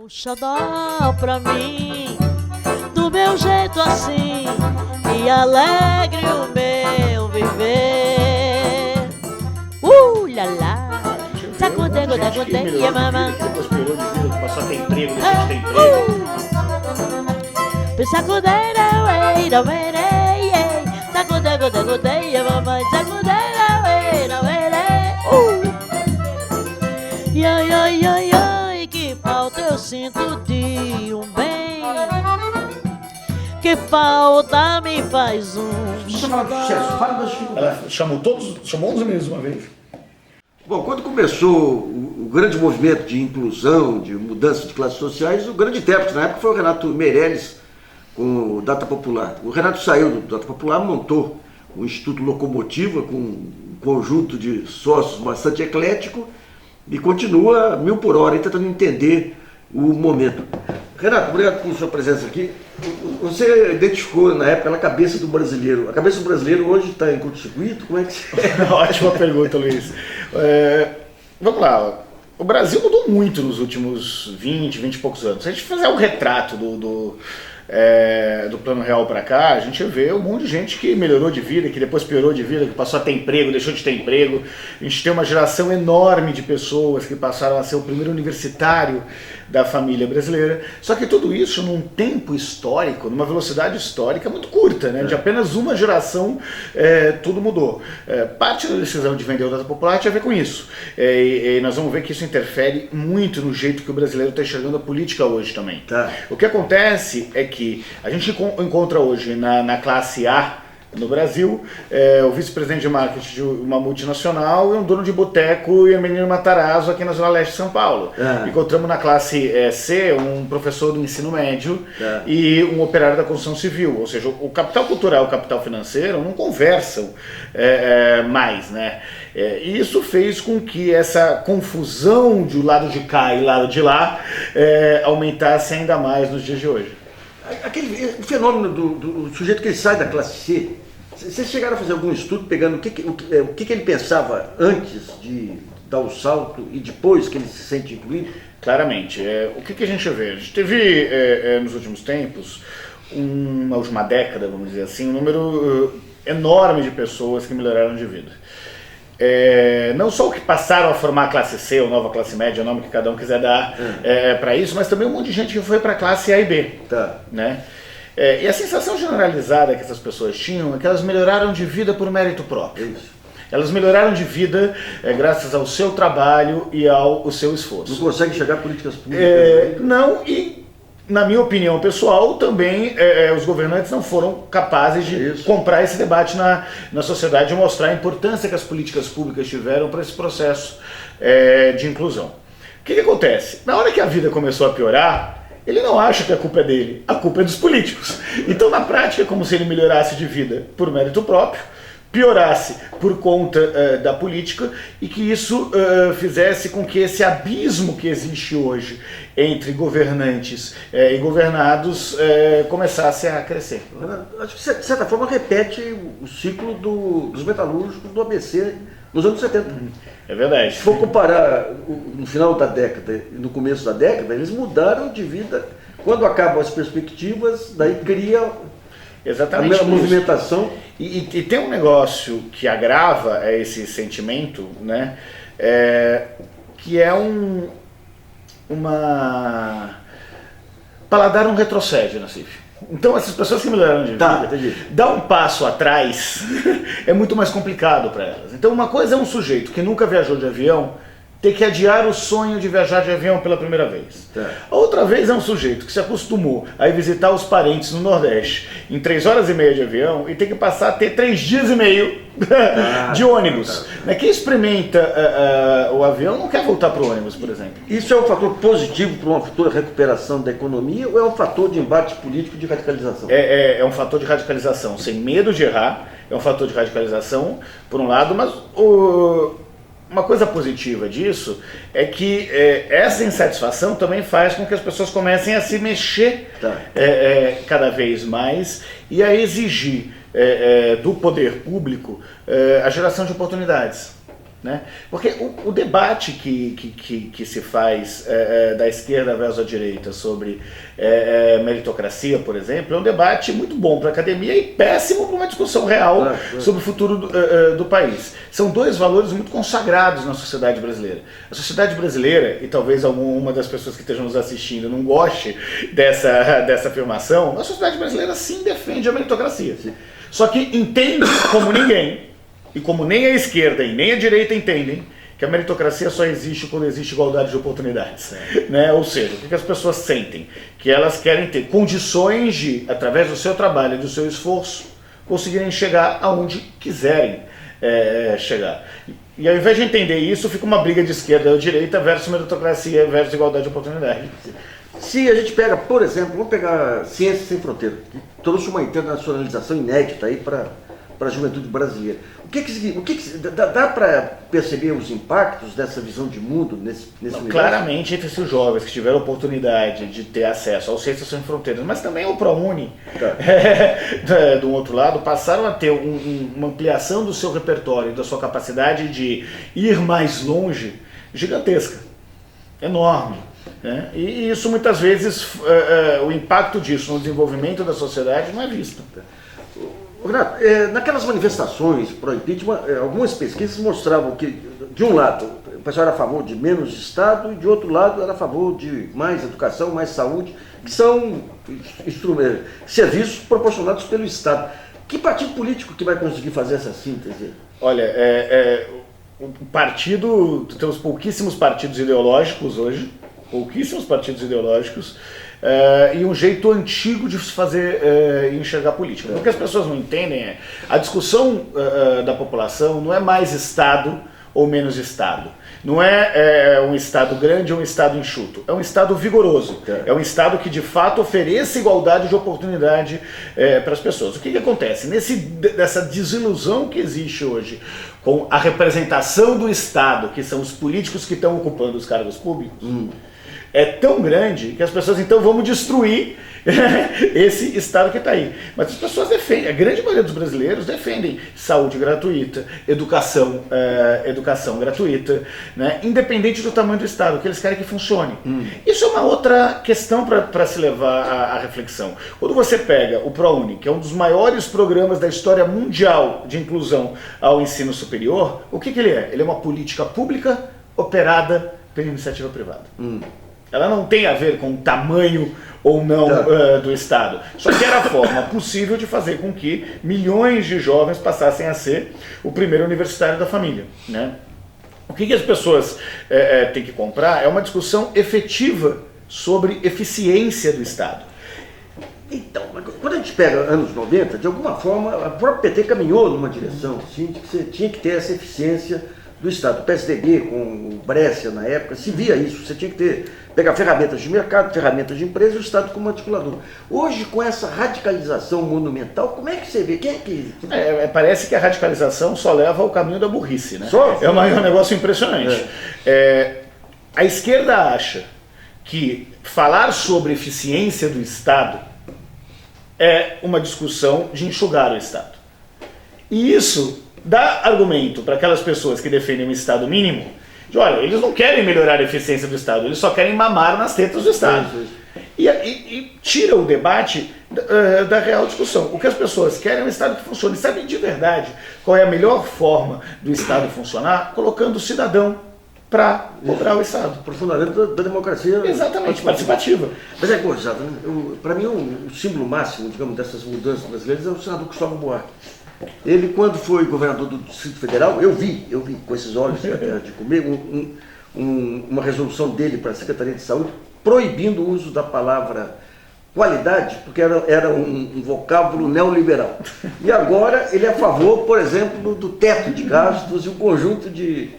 Um xodó pra mim, do meu jeito assim, e alegre o meu viver. Lá lá, sacudê, godê, godê, e mamãe. Depois piorou de vida, passou a ter emprego, deixou de ter emprego. Sacudê, sacudê, godê, godê, e mamãe. Sacudê, ai, ai, ai, ai, que falta eu sinto de um bem, que falta me faz um sucesso, fala das dificuldades. Ela chamou 11 meses uma vez. Bom, quando começou o grande movimento de inclusão, de mudança de classes sociais, o grande intérprete na época foi o Renato Meirelles, com o Data Popular. O Renato saiu do Data Popular, montou o Instituto Locomotiva, com um conjunto de sócios bastante eclético, e continua 1000 por hora, tentando entender o momento. Renato, obrigado por sua presença aqui. Você identificou na época a cabeça do brasileiro. A cabeça do brasileiro hoje está em curto-circuito? Como é que você... Ótima pergunta, Luiz. Vamos lá. O Brasil mudou muito nos últimos 20 e poucos anos. Se a gente fizer um retrato do Plano Real para cá, a gente vê um monte de gente que melhorou de vida, que depois piorou de vida, que passou a ter emprego, deixou de ter emprego. A gente tem uma geração enorme de pessoas que passaram a ser o primeiro universitário da família brasileira. Só que tudo isso num tempo histórico, numa velocidade histórica muito curta, né? De apenas uma geração, tudo mudou. Parte da decisão de vender o Data Popular tinha a ver com isso. E nós vamos ver que isso interfere muito no jeito que o brasileiro está enxergando a política hoje também. Tá. O que acontece é que a gente encontra hoje na classe A no Brasil, o vice-presidente de marketing de uma multinacional e um dono de boteco e a menina Matarazzo aqui na Zona Leste de São Paulo. Encontramos na classe C um professor do ensino médio e um operário da construção civil. Ou seja, o capital cultural e o capital financeiro não conversam mais, né? E isso fez com que essa confusão de lado de cá e lado de lá aumentasse ainda mais nos dias de hoje. O fenômeno do sujeito que ele sai da classe C, vocês chegaram a fazer algum estudo pegando o que ele pensava antes de dar o salto e depois que ele se sente incluído? Claramente. O que a gente vê? A gente teve nos últimos tempos, na última década, vamos dizer assim, um número enorme de pessoas que melhoraram de vida. Não só o que passaram a formar a classe C ou nova classe média, o nome que cada um quiser dar para isso, mas também um monte de gente que foi para a classe A e B. Né? E a sensação generalizada que essas pessoas tinham é que elas melhoraram de vida por mérito próprio. Elas melhoraram de vida graças ao seu trabalho e ao seu esforço. Não conseguem chegar a políticas públicas? Não, e na minha opinião pessoal, também os governantes não foram capazes de comprar esse debate na sociedade e mostrar a importância que as políticas públicas tiveram para esse processo de inclusão. O que acontece? Na hora que a vida começou a piorar, ele não acha que a culpa é dele, a culpa é dos políticos. Então, na prática, é como se ele melhorasse de vida por mérito próprio, piorasse por conta da política e que isso fizesse com que esse abismo que existe hoje entre governantes e governados começasse a crescer. Acho que, de certa forma, repete o ciclo dos metalúrgicos do ABC nos anos 70. É verdade. Se for comparar no final da década e no começo da década, eles mudaram de vida. Quando acabam as perspectivas, daí cria... Exatamente. A movimentação. E tem um negócio que agrava esse sentimento, né? Que é paladar não retrocede, Nassif. Então essas pessoas que melhoraram de vida, dar um passo atrás é muito mais complicado para elas. Então uma coisa é um sujeito que nunca viajou de avião ter que adiar o sonho de viajar de avião pela primeira vez. A outra vez é um sujeito que se acostumou a ir visitar os parentes no Nordeste em 3 horas e meia de avião e tem que passar a ter 3 dias e meio de ônibus. Quem experimenta o avião não quer voltar para o ônibus, por exemplo. Isso é um fator positivo para uma futura recuperação da economia ou é um fator de embate político de radicalização? É um fator de radicalização, sem medo de errar, é um fator de radicalização, por um lado, mas uma coisa positiva disso é que essa insatisfação também faz com que as pessoas comecem a se mexer cada vez mais e a exigir do poder público a geração de oportunidades. Né? Porque o debate que se faz da esquerda versus a direita sobre meritocracia, por exemplo, é um debate muito bom para a academia e péssimo para uma discussão real sobre o futuro do país. São dois valores muito consagrados na sociedade brasileira. A sociedade brasileira, e talvez alguma das pessoas que estejam nos assistindo não goste dessa afirmação, a sociedade brasileira sim defende a meritocracia. Só que entende como ninguém, e como nem a esquerda e nem a direita entendem, que a meritocracia só existe quando existe igualdade de oportunidades. Né? Ou seja, o que as pessoas sentem? Que elas querem ter condições de, através do seu trabalho e do seu esforço, conseguirem chegar aonde quiserem chegar. E ao invés de entender isso, fica uma briga de esquerda ou direita versus meritocracia versus igualdade de oportunidade. Se a gente pega, por exemplo, vamos pegar Ciências Sem Fronteiras, que trouxe uma internacionalização inédita aí para a juventude brasileira. Dá para perceber os impactos dessa visão de mundo nesse universo? Claramente, entre esses jovens que tiveram a oportunidade de ter acesso ao Ciências Sem Fronteiras, mas também ao ProUni, do outro lado, passaram a ter uma ampliação do seu repertório, da sua capacidade de ir mais longe, gigantesca, enorme. Né? E isso muitas vezes, o impacto disso no desenvolvimento da sociedade não é visto. Renato, naquelas manifestações pró-impeachment, algumas pesquisas mostravam que, de um lado, o pessoal era a favor de menos Estado e, de outro lado, era a favor de mais educação, mais saúde, que são serviços proporcionados pelo Estado. Que partido político que vai conseguir fazer essa síntese? Olha, o partido, temos pouquíssimos partidos ideológicos hoje, e um jeito antigo de se fazer enxergar política. O que as pessoas não entendem a discussão da população não é mais Estado ou menos Estado. Não é um Estado grande ou um Estado enxuto. É um Estado vigoroso. É um Estado que de fato ofereça igualdade de oportunidade para as pessoas. O que acontece? Dessa desilusão que existe hoje com a representação do Estado, que são os políticos que estão ocupando os cargos públicos, é tão grande que as pessoas então vão destruir esse Estado que está aí. Mas as pessoas defendem, a grande maioria dos brasileiros defendem saúde gratuita, educação gratuita, né? Independente do tamanho do Estado, que eles querem que funcione. Isso é uma outra questão para se levar à reflexão. Quando você pega o ProUni, que é um dos maiores programas da história mundial de inclusão ao ensino superior, o que ele é? Ele é uma política pública operada pela iniciativa privada. Ela não tem a ver com o tamanho ou não do Estado. Só que era a forma possível de fazer com que milhões de jovens passassem a ser o primeiro universitário da família. Né? O que as pessoas têm que comprar é uma discussão efetiva sobre eficiência do Estado. Então, quando a gente pega anos 90, de alguma forma, a própria PT caminhou numa direção assim, de que você tinha que ter essa eficiência do Estado. O PSDB, com o Brescia na época, se via isso. Você tinha que pegar ferramentas de mercado, ferramentas de empresa e o Estado como articulador. Hoje, com essa radicalização monumental, como é que você vê? Quem é que... parece que a radicalização só leva ao caminho da burrice, né? É um negócio impressionante. A esquerda acha que falar sobre eficiência do Estado é uma discussão de enxugar o Estado. E isso dá argumento para aquelas pessoas que defendem um Estado mínimo, de olha, eles não querem melhorar a eficiência do Estado, eles só querem mamar nas tetas do Estado. E tira o debate da real discussão. O que as pessoas querem é um Estado que funcione. E sabem de verdade qual é a melhor forma do Estado funcionar? Colocando o cidadão para cobrar o Estado. Aprofundamento da democracia. Exatamente, participativa. Mas gozado, né? Para mim, o símbolo máximo, digamos, dessas mudanças brasileiras é o senador Cristóvão Buarque. Ele, quando foi governador do Distrito Federal, eu vi com esses olhos de comer, uma resolução dele para a Secretaria de Saúde proibindo o uso da palavra qualidade, porque era um vocábulo neoliberal. E agora ele é a favor, por exemplo, do teto de gastos e um conjunto de...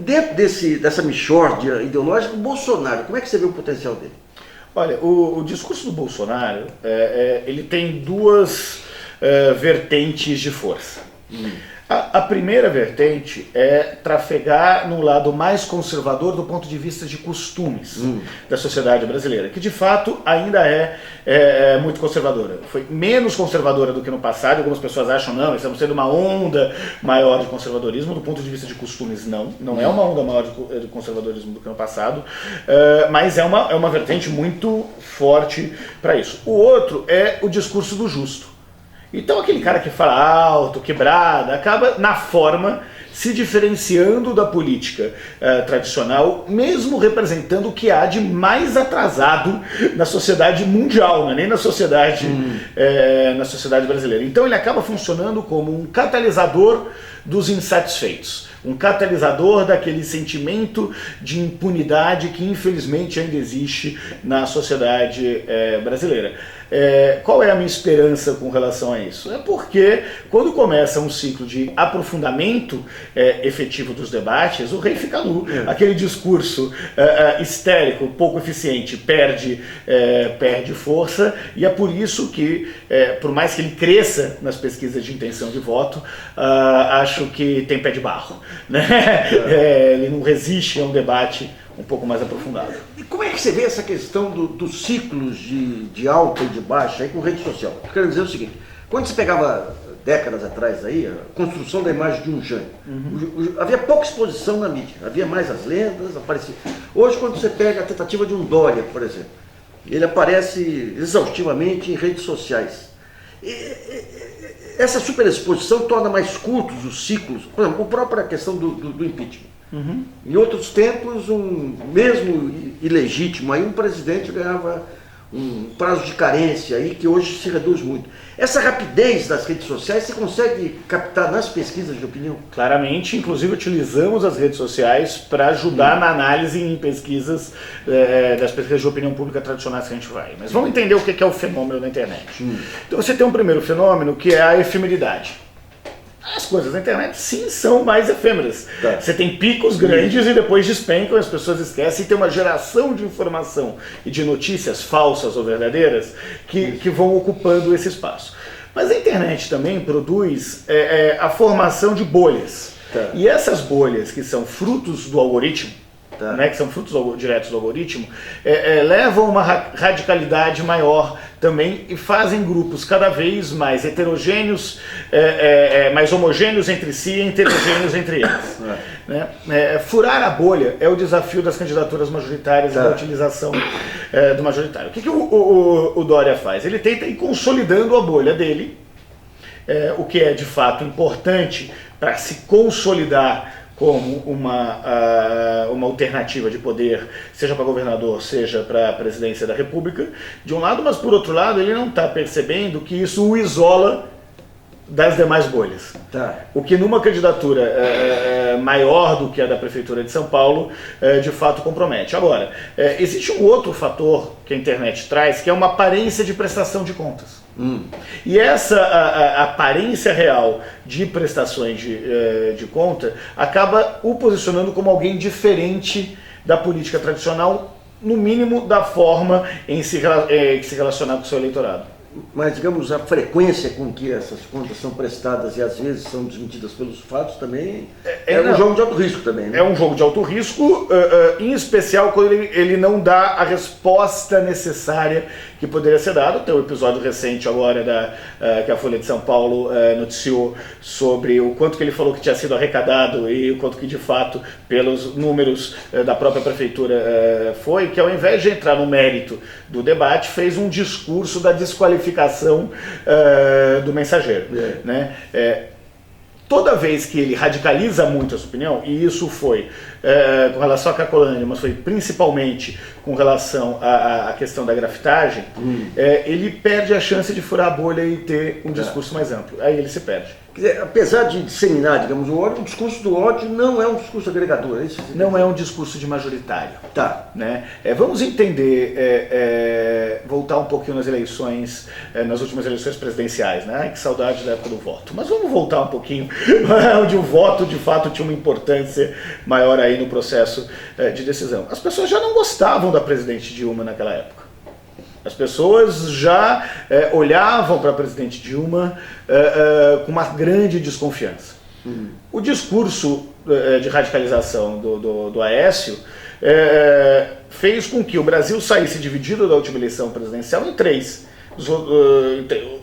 dentro dessa mixórdia ideológica, o Bolsonaro, como é que você vê o potencial dele? Olha, o discurso do Bolsonaro, ele tem duas vertentes de força. A primeira vertente é trafegar no lado mais conservador do ponto de vista de costumes da sociedade brasileira, que de fato ainda é muito conservadora. Foi menos conservadora do que no passado. Algumas pessoas acham, não, estamos tendo uma onda maior de conservadorismo. Do ponto de vista de costumes, não é uma onda maior de conservadorismo do que no passado, mas é uma vertente muito forte para isso. O outro é o discurso do justo. Então aquele cara que fala alto, quebrada, acaba na forma se diferenciando da política tradicional, mesmo representando o que há de mais atrasado na sociedade mundial, nem na sociedade brasileira. Então ele acaba funcionando como um catalisador dos insatisfeitos, um catalisador daquele sentimento de impunidade que infelizmente ainda existe na sociedade brasileira. Qual é a minha esperança com relação a isso? É porque quando começa um ciclo de aprofundamento efetivo dos debates, o rei fica nu. Aquele discurso histérico, pouco eficiente, perde força, e é por isso que, por mais que ele cresça nas pesquisas de intenção de voto, acho que tem pé de barro, né? Ele não resiste a um debate um pouco mais aprofundado. E como é que você vê essa questão dos ciclos de alta e de baixa aí com rede social? Eu quero dizer o seguinte, quando você pegava décadas atrás aí, a construção da imagem de um Jânio, havia pouca exposição na mídia, havia mais as lendas, aparecia. Hoje, quando você pega a tentativa de um Dória, por exemplo, ele aparece exaustivamente em redes sociais. Essa superexposição torna mais curtos os ciclos, por exemplo, a própria questão do impeachment. Em outros tempos, mesmo ilegítimo, aí um presidente ganhava um prazo de carência aí que hoje se reduz muito. Essa rapidez das redes sociais, você consegue captar nas pesquisas de opinião? Claramente, inclusive utilizamos as redes sociais para ajudar na análise em pesquisas, das pesquisas de opinião pública tradicionais que a gente vai. Mas vamos entender o que é o fenômeno da internet. Então você tem um primeiro fenômeno que é a efemeridade. As coisas na internet, sim, são mais efêmeras. Você tem picos grandes e depois despencam, as pessoas esquecem, e tem uma geração de informação e de notícias falsas ou verdadeiras que vão ocupando esse espaço. Mas a internet também produz a formação de bolhas. E essas bolhas, que são frutos do algoritmo, que são frutos diretos do algoritmo, levam a uma radicalidade maior também e fazem grupos cada vez mais heterogêneos, mais homogêneos entre si e heterogêneos entre eles. Furar a bolha é o desafio das candidaturas majoritárias e da utilização do majoritário. O que o Dória faz? Ele tenta ir consolidando a bolha dele, o que é de fato importante para se consolidar como uma alternativa de poder, seja para governador, seja para a presidência da República, de um lado, mas por outro lado ele não está percebendo que isso o isola das demais bolhas. O que numa candidatura maior do que a da Prefeitura de São Paulo, de fato compromete. Agora, existe um outro fator que a internet traz, que é uma aparência de prestação de contas. E essa aparência real de prestações de conta acaba o posicionando como alguém diferente da política tradicional, no mínimo da forma em se relacionar com o seu eleitorado. Mas, digamos, a frequência com que essas contas são prestadas e às vezes são desmentidas pelos fatos também um jogo de alto risco também, né? É um jogo de alto risco, em especial quando ele não dá a resposta necessária que poderia ser dada. Tem um episódio recente agora que a Folha de São Paulo noticiou sobre o quanto que ele falou que tinha sido arrecadado e o quanto que de fato, pelos números da própria prefeitura foi, que ao invés de entrar no mérito do debate, fez um discurso da desqualificação do mensageiro. Né? Toda vez que ele radicaliza muito a sua opinião, e isso foi com relação à Cracolândia, mas foi principalmente com relação à questão da grafitagem, ele perde a chance de furar a bolha e ter um discurso mais amplo. Aí ele se perde. Quer dizer, apesar de disseminar, digamos, o ódio, o discurso do ódio não é um discurso agregador, é isso? Não é um discurso de majoritário. Né? Vamos entender, voltar um pouquinho nas eleições, nas últimas eleições presidenciais, né? Ai, que saudade da época do voto. Mas vamos voltar um pouquinho, onde o voto de fato tinha uma importância maior aí no processo de decisão. As pessoas já não gostavam da presidente Dilma naquela época. As pessoas já olhavam para a presidente Dilma com uma grande desconfiança. O discurso de radicalização do Aécio fez com que o Brasil saísse dividido da última eleição presidencial em três.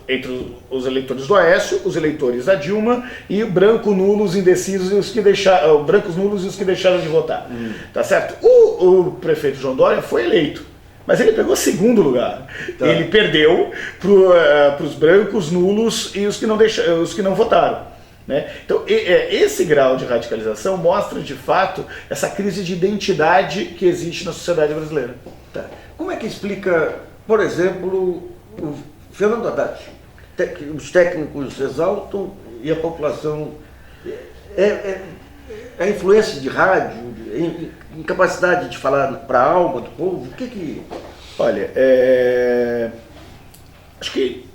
Entre os eleitores do Aécio, os eleitores da Dilma e brancos, nulos, indecisos e os que deixaram, brancos, nulos e os que deixaram de votar. Tá certo? O prefeito João Dória foi eleito, mas ele pegou segundo lugar. Tá. Ele perdeu para os brancos, nulos e os que não votaram. Né? Então, esse grau de radicalização mostra, de fato, essa crise de identidade que existe na sociedade brasileira. Tá. Como é que explica, por exemplo, o Fernando Haddad? Os técnicos exaltam e a população... a influência de rádio, incapacidade de falar para a alma do povo, o que... Olha, acho que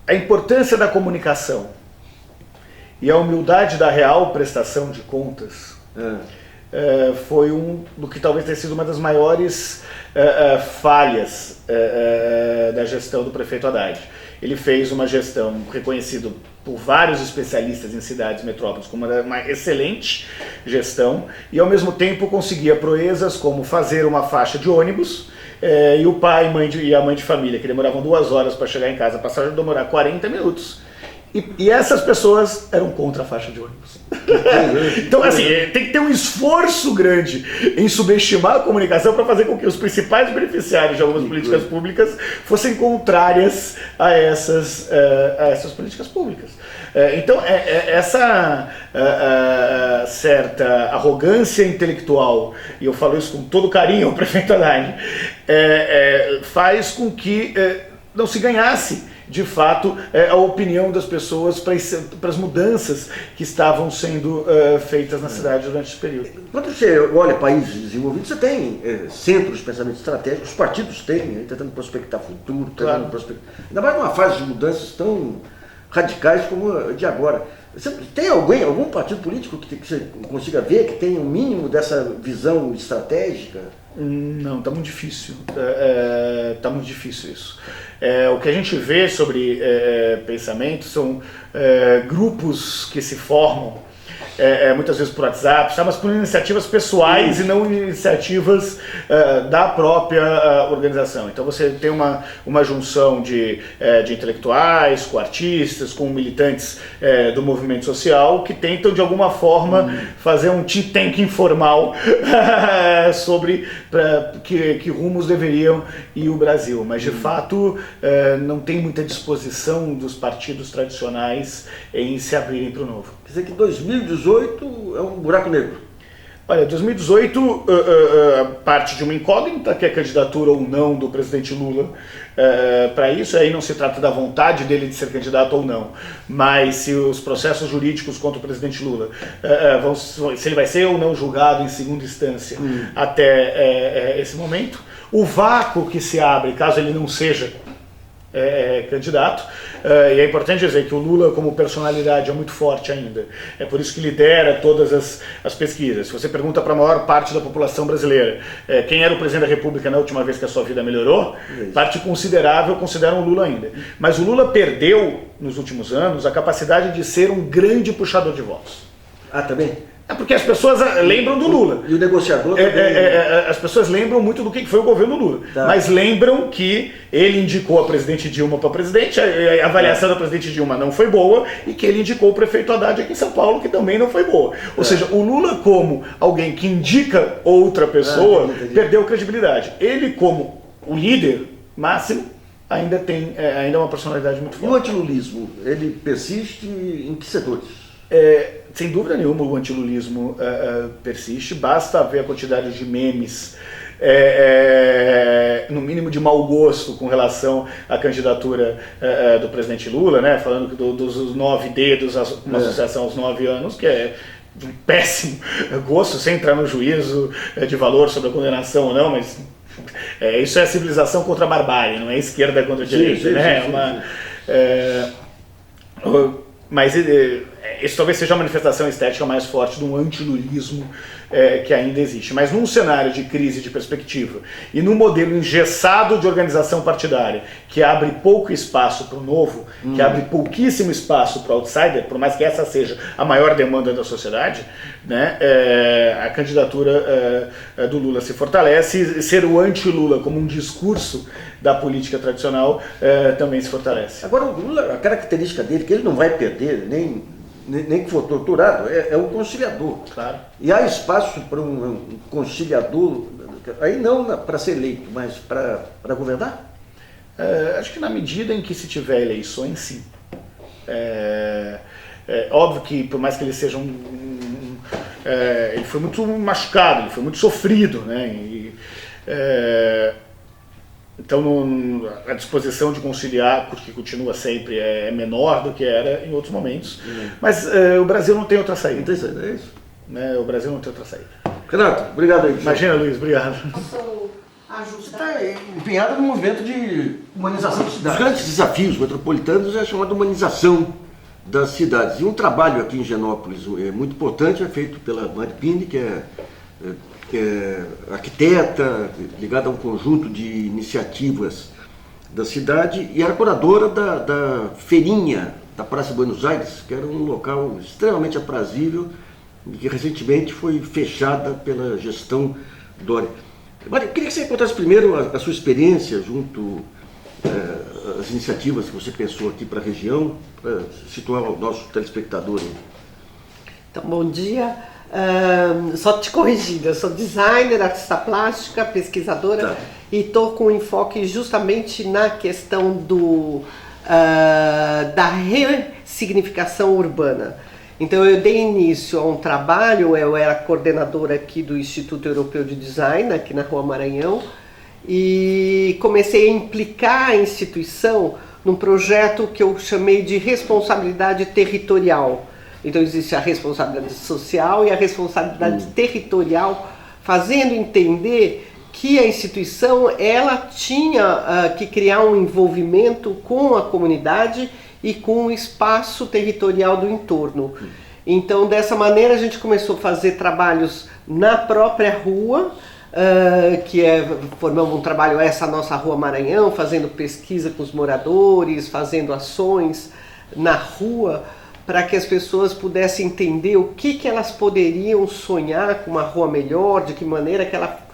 a importância da comunicação e a humildade da real prestação de contas foi do que talvez tenha sido uma das maiores falhas da gestão do prefeito Haddad. Ele fez uma gestão reconhecida por vários especialistas em cidades e metrópoles como uma excelente gestão e ao mesmo tempo conseguia proezas como fazer uma faixa de ônibus e o pai e a mãe de família, que demoravam 2 horas para chegar em casa, passaram a demorar 40 minutos. E essas pessoas eram contra a faixa de ônibus. Então, assim, tem que ter um esforço grande em subestimar a comunicação para fazer com que os principais beneficiários de algumas políticas públicas fossem contrárias a essas políticas públicas. Então, essa certa arrogância intelectual, e eu falo isso com todo carinho ao prefeito Haddad, faz com que não se ganhasse de fato, a opinião das pessoas para as mudanças que estavam sendo feitas na cidade durante esse período. Quando você olha países desenvolvidos, você tem centros de pensamento estratégico, os partidos têm, tentando prospectar futuro, tentando prospectar... Ainda mais numa fase de mudanças tão radicais como a de agora. Você tem algum partido político que você consiga ver, que tenha um mínimo dessa visão estratégica? Não, está muito difícil. Está muito difícil isso. O que a gente vê sobre pensamento são grupos que se formam, muitas vezes por WhatsApp, mas por iniciativas pessoais e não iniciativas da própria organização. Então você tem uma junção de intelectuais, com artistas, com militantes do movimento social que tentam de alguma forma fazer um think tank informal sobre que rumos deveriam ir o Brasil. Mas de fato não tem muita disposição dos partidos tradicionais em se abrirem para o novo. Quer dizer que 2018 é um buraco negro? Olha, 2018 parte de uma incógnita, que é a candidatura ou não do presidente Lula para isso. Aí não se trata da vontade dele de ser candidato ou não, mas se os processos jurídicos contra o presidente Lula, se ele vai ser ou não julgado em segunda instância até esse momento. O vácuo que se abre, caso ele não seja candidato, e é importante dizer que o Lula como personalidade é muito forte ainda, é por isso que lidera todas as pesquisas. Se você pergunta para a maior parte da população brasileira quem era o presidente da República na última vez que a sua vida melhorou, parte considerável consideram o Lula ainda. Mas o Lula perdeu nos últimos anos a capacidade de ser um grande puxador de votos. Também? Porque as pessoas lembram do Lula. E o negociador as pessoas lembram muito do que foi o governo Lula. Mas lembram que ele indicou a presidente Dilma para presidente, a avaliação da presidente Dilma não foi boa, e que ele indicou o prefeito Haddad aqui em São Paulo, que também não foi boa. Ou seja, o Lula como alguém que indica outra pessoa, perdeu credibilidade. Ele como o líder máximo, ainda é uma personalidade muito forte. E o antilulismo, ele persiste em que setores? Sem dúvida nenhuma o antilulismo persiste, basta ver a quantidade de memes, no mínimo de mau gosto com relação à candidatura do presidente Lula, né, falando dos 9 dedos, uma associação aos 9 anos, que é de um péssimo gosto, sem entrar no juízo de valor sobre a condenação ou não, mas isso é a civilização contra a barbárie, não é a esquerda contra a direita, né? Mas Isso talvez seja a manifestação estética mais forte de um antilulismo que ainda existe. Mas num cenário de crise de perspectiva e num modelo engessado de organização partidária, que abre pouco espaço para o novo, que abre pouquíssimo espaço para o outsider, por mais que essa seja a maior demanda da sociedade, né, a candidatura do Lula se fortalece, e ser o anti-Lula como um discurso da política tradicional também se fortalece. Agora, o Lula, a característica dele, que ele não vai perder, nem que for torturado, é o conciliador. Claro. E há espaço para um conciliador, aí não para ser eleito, mas para governar? Acho que na medida em que se tiver eleições, sim. Óbvio que, por mais que ele seja ele foi muito machucado, ele foi muito sofrido, né? Então a disposição de conciliar, que continua sempre, é menor do que era em outros momentos. Mas o Brasil não tem outra saída. Não tem saída, é isso? O Brasil não tem outra saída. Renato, obrigado aí. Imagina, Luiz, obrigado. Você está empenhado no movimento de humanização das cidades. Os grandes desafios metropolitanos é a chamada humanização das cidades. E um trabalho aqui em Higienópolis muito importante é feito pela Mari Pini, que é arquiteta, ligada a um conjunto de iniciativas da cidade, e era curadora da feirinha da Praça Buenos Aires, que era um local extremamente aprazível e que recentemente foi fechada pela gestão Dória. Mari, eu queria que você contasse primeiro a sua experiência junto às iniciativas que você pensou aqui para a região, para situar o nosso telespectador. Então, bom dia. Só te corrigindo, eu sou designer, artista plástica, pesquisadora, e estou com enfoque justamente na questão da ressignificação urbana. Então eu dei início a um trabalho, eu era coordenadora aqui do Instituto Europeu de Design, aqui na Rua Maranhão, e comecei a implicar a instituição num projeto que eu chamei de responsabilidade territorial. Então existe a responsabilidade social e a responsabilidade territorial, fazendo entender que a instituição ela tinha que criar um envolvimento com a comunidade e com o espaço territorial do entorno. Então dessa maneira a gente começou a fazer trabalhos na própria rua, formamos um trabalho, essa nossa Rua Maranhão, fazendo pesquisa com os moradores, fazendo ações na rua, para que as pessoas pudessem entender o que elas poderiam sonhar com uma rua melhor, de que maneira que ela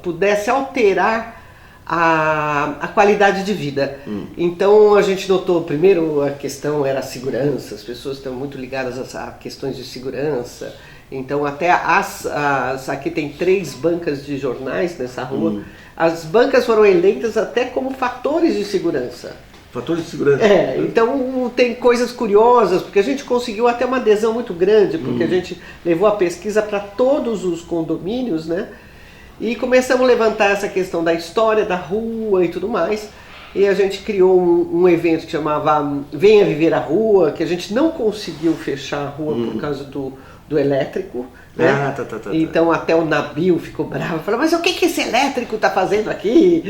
pudesse alterar a qualidade de vida. Então a gente notou, primeiro a questão era a segurança, as pessoas estão muito ligadas a questões de segurança, então até aqui tem 3 bancas de jornais nessa rua, as bancas foram eleitas até como fatores de segurança. Fatores de segurança. Então tem coisas curiosas, porque a gente conseguiu até uma adesão muito grande, porque a gente levou a pesquisa para todos os condomínios, né? E começamos a levantar essa questão da história da rua e tudo mais. E a gente criou um evento que chamava Venha Viver a Rua, que a gente não conseguiu fechar a rua por causa do elétrico. Né? Então até o Nabil ficou bravo, falou, mas o que esse elétrico está fazendo aqui?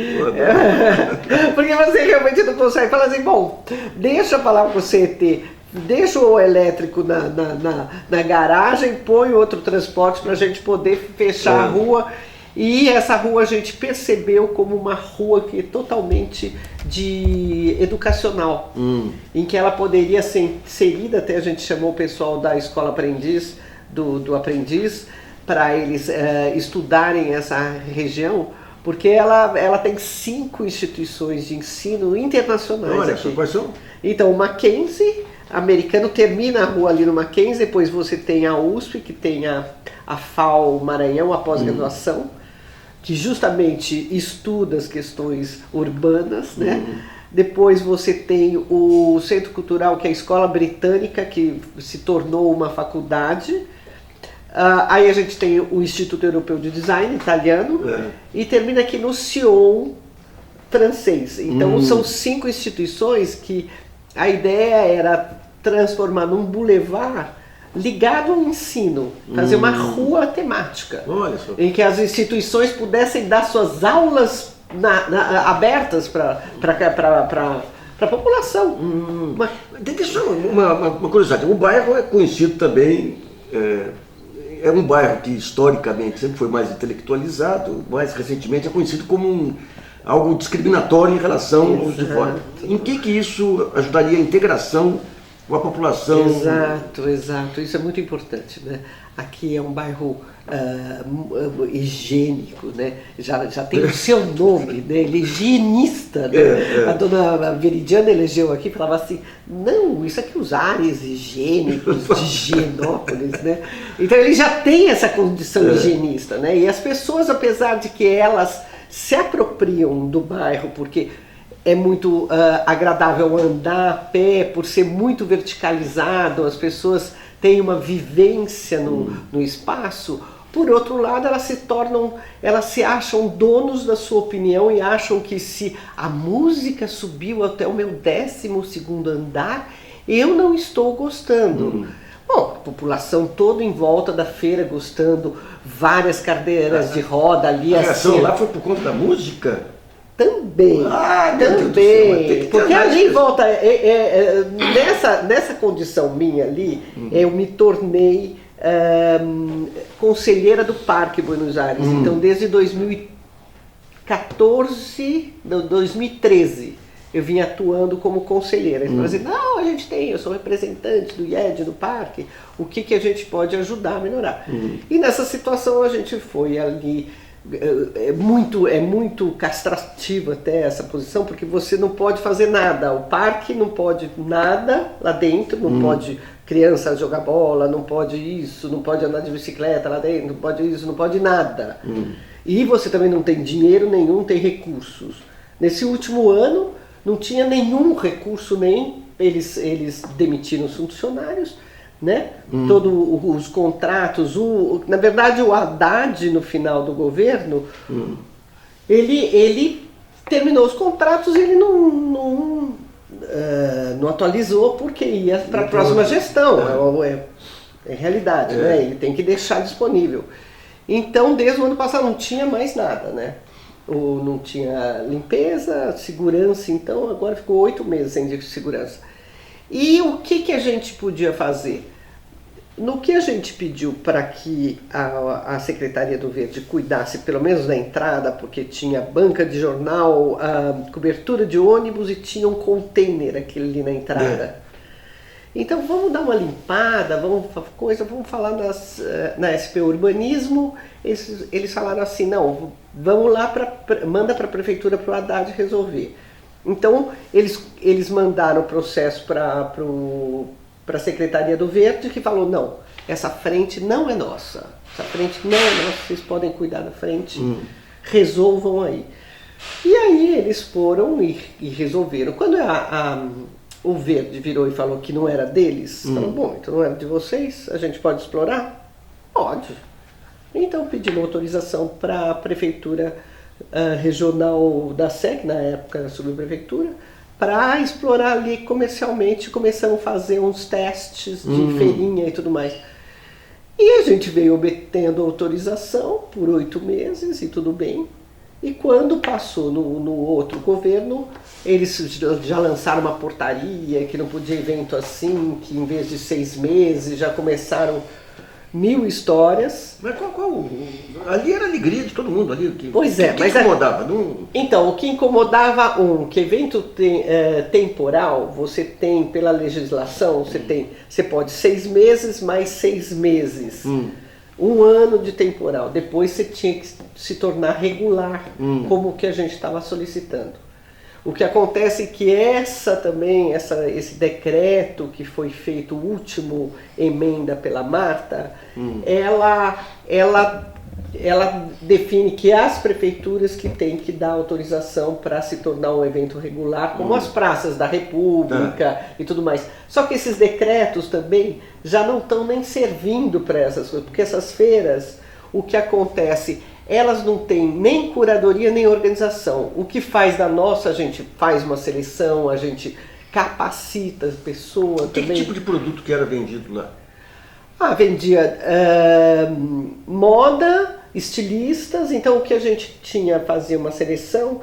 Porque você realmente não consegue falar assim, bom, deixa para lá você ter, deixa o elétrico na garagem, põe outro transporte para a gente poder fechar a rua. E essa rua a gente percebeu como uma rua que é totalmente educacional, em que ela poderia ser inserida, até a gente chamou o pessoal da Escola Aprendiz, do Aprendiz, para eles estudarem essa região, porque ela tem 5 instituições de ensino internacionais. Olha, aqui. quais são? Então, o Mackenzie, americano, termina a rua ali no Mackenzie, depois você tem a USP, que tem a FAO Maranhão, a pós-graduação, que justamente estuda as questões urbanas, né? Depois você tem o Centro Cultural, que é a Escola Britânica, que se tornou uma faculdade. Aí a gente tem o Instituto Europeu de Design, italiano, e termina aqui no Sion, francês. Então são 5 instituições que a ideia era transformar num boulevard ligado ao ensino, fazer uma rua temática, em que as instituições pudessem dar suas aulas abertas para a população. Deixa uma curiosidade, o bairro é conhecido também, é um bairro que historicamente sempre foi mais intelectualizado, mais recentemente é conhecido como algo discriminatório em relação aos de fora. Em que isso ajudaria a integração com a população? Exato. Isso é muito importante, né? Aqui é um bairro higiênico, né? Já tem o seu nome, né? Ele é higienista, né? A dona Veridiana elegeu aqui, falava assim, não, isso aqui os ares higiênicos de Higienópolis, né? Então ele já tem essa condição higienista, né? E as pessoas, apesar de que elas se apropriam do bairro, porque é muito agradável andar a pé, por ser muito verticalizado, as pessoas têm uma vivência no espaço. Por outro lado, elas se acham donos da sua opinião e acham que se a música subiu até o meu 12º andar, eu não estou gostando. Bom, a população toda em volta da feira gostando, várias cadeiras de roda ali. A reação lá foi por conta da música? Também, também, porque ali em volta, nessa condição minha ali, eu me tornei conselheira do Parque Buenos Aires, então desde 2013 eu vim atuando como conselheira. Eles falaram assim, não, eu sou representante do IED, do parque, o que a gente pode ajudar a melhorar? E nessa situação a gente foi ali. É muito castrativa até essa posição, porque você não pode fazer nada, o parque não pode nada lá dentro, não pode criança jogar bola, não pode isso, não pode andar de bicicleta lá dentro, não pode isso, não pode nada. E você também não tem dinheiro nenhum, não tem recursos. Nesse último ano não tinha nenhum recurso, nem eles demitiram os funcionários, né? Todos os contratos, na verdade o Haddad no final do governo, ele terminou os contratos e ele não atualizou porque ia para a próxima gestão, é realidade, né? Ele tem que deixar disponível. Então desde o ano passado não tinha mais nada, né? Não tinha limpeza, segurança, então agora ficou 8 meses sem segurança. E o que a gente podia fazer? No que a gente pediu para que a Secretaria do Verde cuidasse pelo menos da entrada, porque tinha banca de jornal, cobertura de ônibus e tinha um container aquele ali na entrada. Então vamos dar uma limpada, vamos falar na SP Urbanismo. Eles falaram assim, não, vamos lá, manda para a Prefeitura, para o Haddad resolver. Então eles mandaram o processo para a Secretaria do Verde, que falou, não, essa frente não é nossa, vocês podem cuidar da frente, resolvam aí. E aí eles foram e resolveram. Quando o Verde virou e falou que não era deles, falou, bom, então não era de vocês, a gente pode explorar? Pode. Então pedimos autorização para a Prefeitura Regional da SEC, na época era subprefeitura, para explorar ali comercialmente. Começamos a fazer uns testes de feirinha e tudo mais. E a gente veio obtendo autorização por 8 meses e tudo bem. E quando passou no outro governo, eles já lançaram uma portaria que não podia evento assim, que em vez de 6 meses já começaram 1000 histórias. Mas ali era alegria de todo mundo ali. Pois é, mas incomodava? Então, o que incomodava, que evento temporal, você tem pela legislação, você pode 6 meses mais 6 meses. 1 ano de temporal. Depois você tinha que se tornar regular, como que a gente estava solicitando. O que acontece é que esse decreto que foi feito, o último emenda pela Marta, ela define que as prefeituras que têm que dar autorização para se tornar um evento regular, como as praças da República e tudo mais. Só que esses decretos também já não estão nem servindo para essas coisas, porque essas feiras, o que acontece, elas não têm nem curadoria nem organização. O que faz da nossa, a gente faz uma seleção, a gente capacita as pessoas também. Que tipo de produto que era vendido lá? Vendia moda, estilistas. Então o que a gente tinha, fazia uma seleção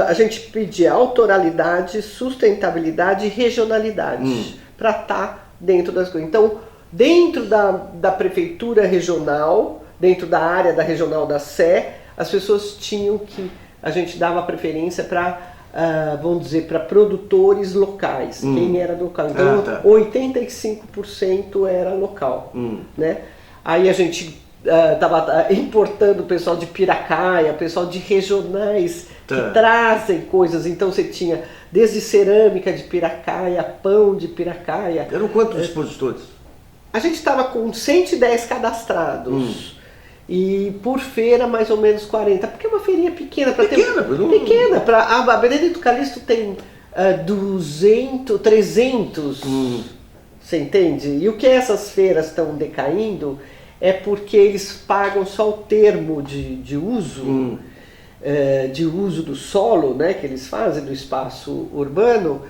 a gente pedia autoralidade, sustentabilidade e regionalidade para estar dentro das coisas. Então, dentro da prefeitura regional, dentro da área da regional da Sé, as pessoas tinham que... A gente dava preferência para, vamos dizer, para produtores locais, quem era local. Então, 85% era local, né? Aí a gente estava importando o pessoal de Piracaia, pessoal de regionais que trazem coisas. Então você tinha desde cerâmica de Piracaia, pão de Piracaia. Eram quantos expositores? A gente estava com 110 cadastrados. E por feira mais ou menos 40, porque é uma feirinha pequena. Pequena. A Benedito Calixto tem 200, 300, você entende? E o que essas feiras estão decaindo é porque eles pagam só o termo de uso, de uso do solo, né, que eles fazem do espaço urbano,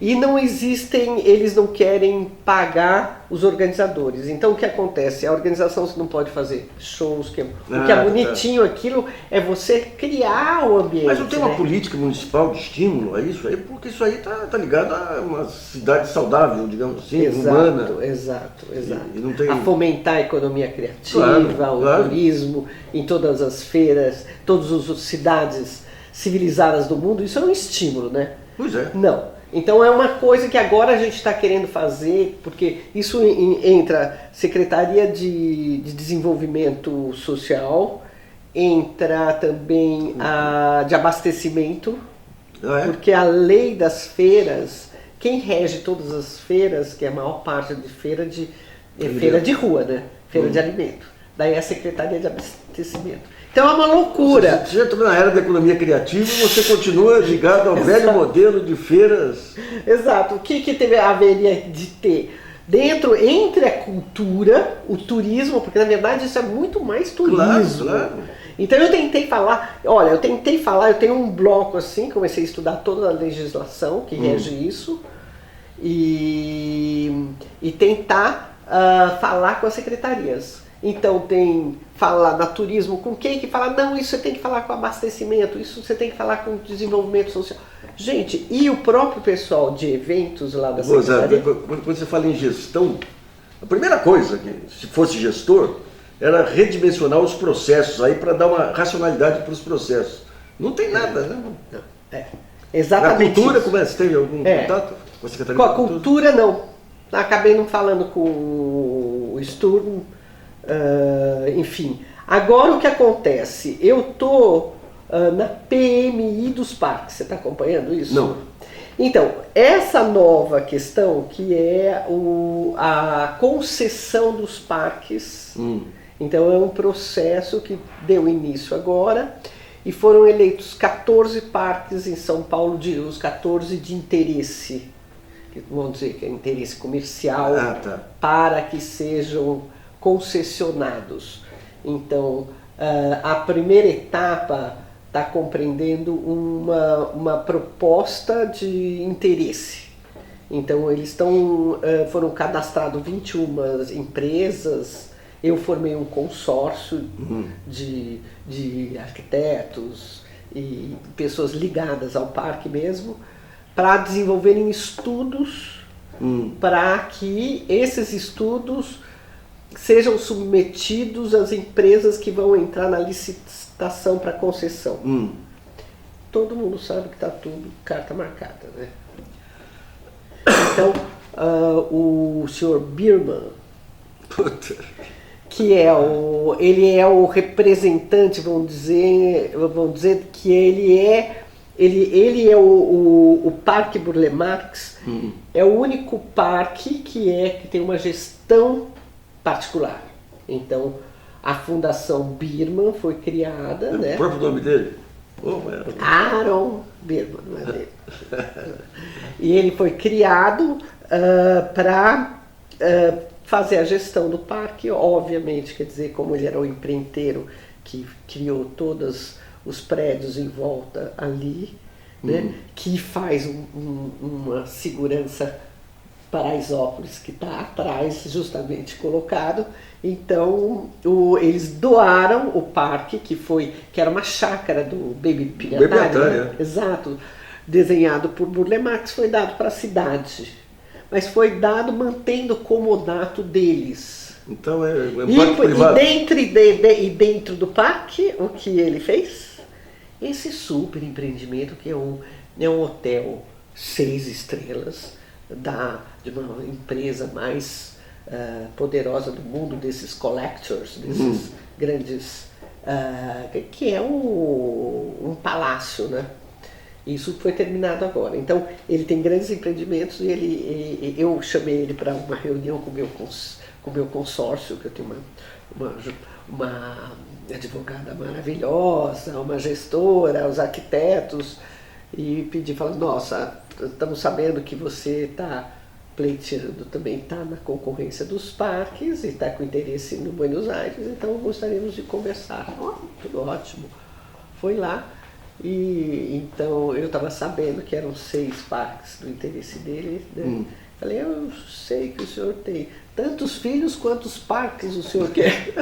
e não existem, eles não querem pagar os organizadores. Então o que acontece? A organização você não pode fazer shows, o que é bonitinho aquilo é você criar o ambiente. Mas não tem uma política municipal de estímulo a isso aí? Porque isso aí tá ligado a uma cidade saudável, digamos assim, humana. Exato. E não tem... A fomentar a economia criativa, o turismo, em todas as feiras, todas as cidades civilizadas do mundo, isso é um estímulo, né? Pois é. Não. Então é uma coisa que agora a gente está querendo fazer, porque isso entra Secretaria de Desenvolvimento Social, entra também a de abastecimento, porque a lei das feiras, quem rege todas as feiras, que é a maior parte de feira de rua, né? Feira de alimento. Daí é a Secretaria de Abastecimento. Então é uma loucura. Você já está na era da economia criativa e você continua ligado ao velho modelo de feiras. Exato. O que haveria de ter? Entre a cultura, o turismo, porque na verdade isso é muito mais turismo. Claro. Então eu tentei falar, eu tenho um bloco assim, comecei a estudar toda a legislação que rege isso e tentar falar com as secretarias. Então tem falar da turismo com quem que fala, não, isso você tem que falar com abastecimento, isso você tem que falar com desenvolvimento social. Gente, e o próprio pessoal de eventos lá da secretaria... Quando você fala em gestão, a primeira coisa, que se fosse gestor, era redimensionar os processos aí para dar uma racionalidade para os processos. Não tem nada, né? Não. Exatamente. A cultura, você teve algum contato com a Secretaria da Cultura? Com a cultura, não. Acabei não falando com o Sturm. Enfim, agora o que acontece? Eu estou na PMI dos parques, você está acompanhando isso? Não. Então, essa nova questão que é a concessão dos parques, então é um processo que deu início agora e foram eleitos 14 parques em São Paulo, os 14 de interesse, vamos dizer que é interesse comercial, para que sejam concessionados. Então, a primeira etapa está compreendendo uma proposta de interesse. Então, eles foram cadastrados 21 empresas, eu formei um consórcio de arquitetos e pessoas ligadas ao parque mesmo, para desenvolverem estudos para que esses estudos sejam submetidos às empresas que vão entrar na licitação para concessão. Todo mundo sabe que está tudo carta marcada, né? Então, o senhor Birman, que ele é o representante, vamos dizer que ele é o Parque Burle Marx, é o único parque que tem uma gestão particular. Então, a Fundação Birman foi criada, né? O próprio nome dele? Aaron Birman, não é dele. E ele foi criado para fazer a gestão do parque, obviamente, quer dizer, como ele era o empreiteiro que criou todos os prédios em volta ali, né? Que faz uma segurança Paraisópolis, que está atrás, justamente colocado. Então, eles doaram o parque, que era uma chácara do Baby Pignatari, né? Exato, desenhado por Burle Marx, foi dado para a cidade. Mas foi dado mantendo o comodato deles. Então é um parque privado. E dentro do parque, o que ele fez? Esse super empreendimento que é um hotel 6 estrelas de uma empresa mais poderosa do mundo, desses collectors, desses grandes, que é um palácio, né? Isso foi terminado agora. Então, ele tem grandes empreendimentos e eu chamei ele para uma reunião com o meu consórcio, que eu tenho uma advogada maravilhosa, uma gestora, os arquitetos, e pedi, falando, nossa, estamos sabendo que você está pleiteando, também está na concorrência dos parques e está com interesse no Buenos Aires, então gostaríamos de conversar. Tudo ótimo. Foi lá. E então eu estava sabendo que eram 6 parques do interesse dele, né? Falei, eu sei que o senhor tem tantos filhos quantos parques o senhor quer.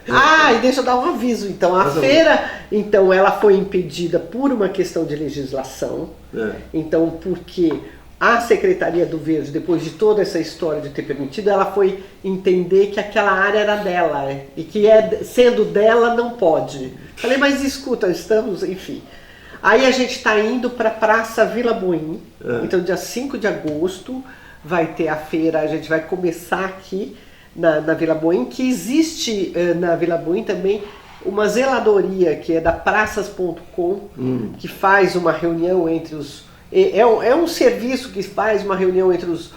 E deixa eu dar um aviso, então. A feira, então, ela foi impedida por uma questão de legislação. Então, porque a Secretaria do Verde, depois de toda essa história de ter permitido, ela foi entender que aquela área era dela, né? E que sendo dela não pode. Falei, mas escuta, estamos, enfim. Aí a gente está indo para a Praça Vila Boim. Então dia 5 de agosto vai ter a feira, a gente vai começar aqui na Vila Boim, que existe na Vila Boim também uma zeladoria que é da praças.com, que faz uma reunião entre os... É um serviço que faz uma reunião entre os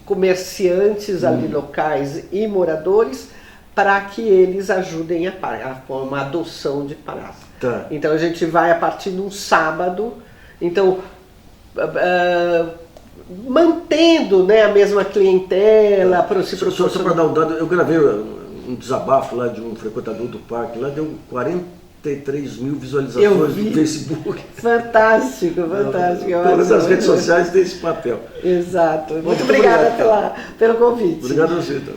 comerciantes ali locais e moradores para que eles ajudem a uma adoção de praça. Tá. Então a gente vai a partir de um sábado, então mantendo, né, a mesma clientela, Só para dar um dado, eu gravei um desabafo lá de um frequentador do parque, lá deu 43 mil visualizações no Facebook. Fantástico. Todas as redes sociais têm esse papel. Exato. Muito obrigada pelo convite. Obrigado a você, então.